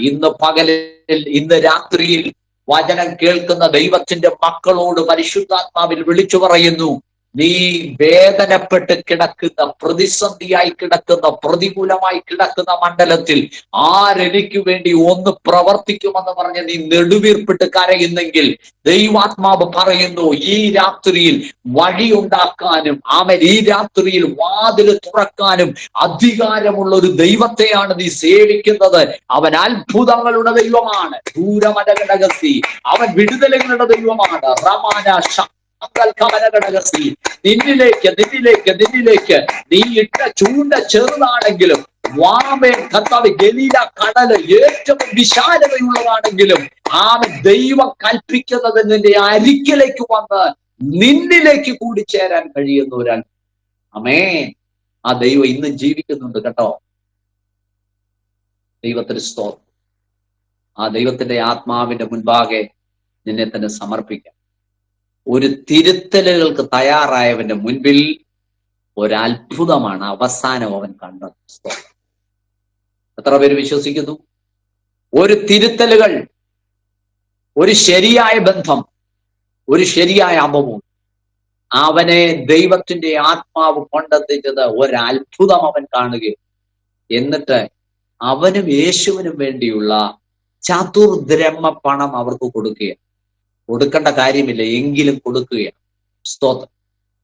S2: ഇന്ന് പകലിൽ, ഇന്ന് രാത്രിയിൽ വചനം കേൾക്കുന്ന ദൈവത്തിന്റെ മക്കളോട് പരിശുദ്ധാത്മാവിൽ വിളിച്ചു പറയുന്നു, നീ വേദനപ്പെട്ട് കിടക്കുന്ന, പ്രതിസന്ധിയായി കിടക്കുന്ന, പ്രതികൂലമായി കിടക്കുന്ന മണ്ഡലത്തിൽ ആരെനിക്ക് വേണ്ടി ഒന്ന് പ്രവർത്തിക്കുമെന്ന് പറഞ്ഞ് നീ നെടുവീർപ്പിട്ട് കരയുന്നെങ്കിൽ ദൈവാത്മാവ് പറയുന്നു, ഈ രാത്രിയിൽ വഴിയുണ്ടാക്കാനും ഈ രാത്രിയിൽ വാതിൽ തുറക്കാനും അധികാരമുള്ള ഒരു ദൈവത്തെയാണ് നീ സേവിക്കുന്നത്. അവൻ അത്ഭുതങ്ങളുടെ ദൈവമാണ്. ദൂരമനഘടകത്തി അവൻ വിടുതലുകളുടെ ദൈവമാണ്. റമാന നിന്നിലേക്ക് നീ ഇട്ട ചൂണ്ട ചെറുതാണെങ്കിലും, വാമേൻ കർത്താവ് ഗലീല കടല് ഏറ്റവും വിശാലതയുള്ളതാണെങ്കിലും, ദൈവം കൽപ്പിക്കുന്നത് നിന്റെ അരികിലേക്ക് വന്ന് നിന്നിലേക്ക് കൂടി ചേരാൻ കഴിയുന്ന ഒരാൾ. ആമേൻ. ആ ദൈവം ഇന്ന് ജീവിക്കുന്നുണ്ട് കേട്ടോ. ദൈവത്തിന് സ്തോത്രം. ആ ദൈവത്തിന്റെ ആത്മാവിന്റെ മുൻപാകെ നിന്നെ തന്നെ സമർപ്പിക്കാം. ഒരു തിരുത്തലുകൾക്ക് തയ്യാറായവന്റെ മുൻപിൽ ഒരത്ഭുതമാണ് അവസാനം അവൻ കണ്ടത്. എത്ര പേര് വിശ്വസിക്കുന്നു? ഒരു തിരുത്തലുകൾ, ഒരു ശരിയായ ബന്ധം, ഒരു ശരിയായ അപമവും അവനെ ദൈവത്തിന്റെ ആത്മാവ് കൊണ്ടെത്തിച്ചത് ഒരത്ഭുതം അവൻ കാണുകയും, എന്നിട്ട് അവനും യേശുവിനും വേണ്ടിയുള്ള ചതുർദ്രഹ്മ പണം അവർക്ക് കൊടുക്കുകയാണ്. കൊടുക്കേണ്ട കാര്യമില്ല, എങ്കിലും കൊടുക്കുകയാണ്. സ്തോത്രം.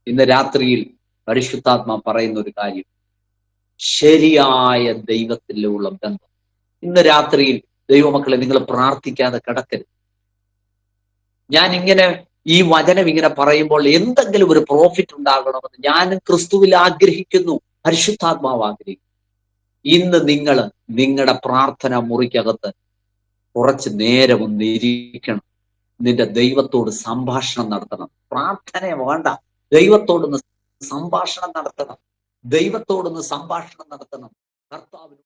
S2: ഇന്ന് രാത്രിയിൽ പരിശുദ്ധാത്മാ പറയുന്ന ഒരു കാര്യം, ശരിയായ ദൈവത്തിലുള്ള ബന്ധം. ഇന്ന് രാത്രിയിൽ ദൈവമക്കളെ, നിങ്ങൾ പ്രാർത്ഥിക്കാതെ കിടക്കരുത്. ഞാൻ ഇങ്ങനെ ഈ വചനം ഇങ്ങനെ പറയുമ്പോൾ എന്തെങ്കിലും ഒരു പ്രോഫിറ്റ് ഉണ്ടാകണമെന്ന് ഞാൻ ക്രിസ്തുവിൽ ആഗ്രഹിക്കുന്നു, പരിശുദ്ധാത്മാവ് ആഗ്രഹിക്കുന്നു. ഇന്ന് നിങ്ങൾ നിങ്ങളുടെ പ്രാർത്ഥന മുറിക്കകത്ത് കുറച്ച് നേരം ഒന്ന് ഇരിക്കണം. നിന്റെ ദൈവത്തോട് സംഭാഷണം നടത്തണം. പ്രാർത്ഥന വേണ്ട, ദൈവത്തോടൊന്ന് സംഭാഷണം നടത്തണം. ദൈവത്തോടൊന്ന് സംഭാഷണം നടത്തണം. കർത്താവിന്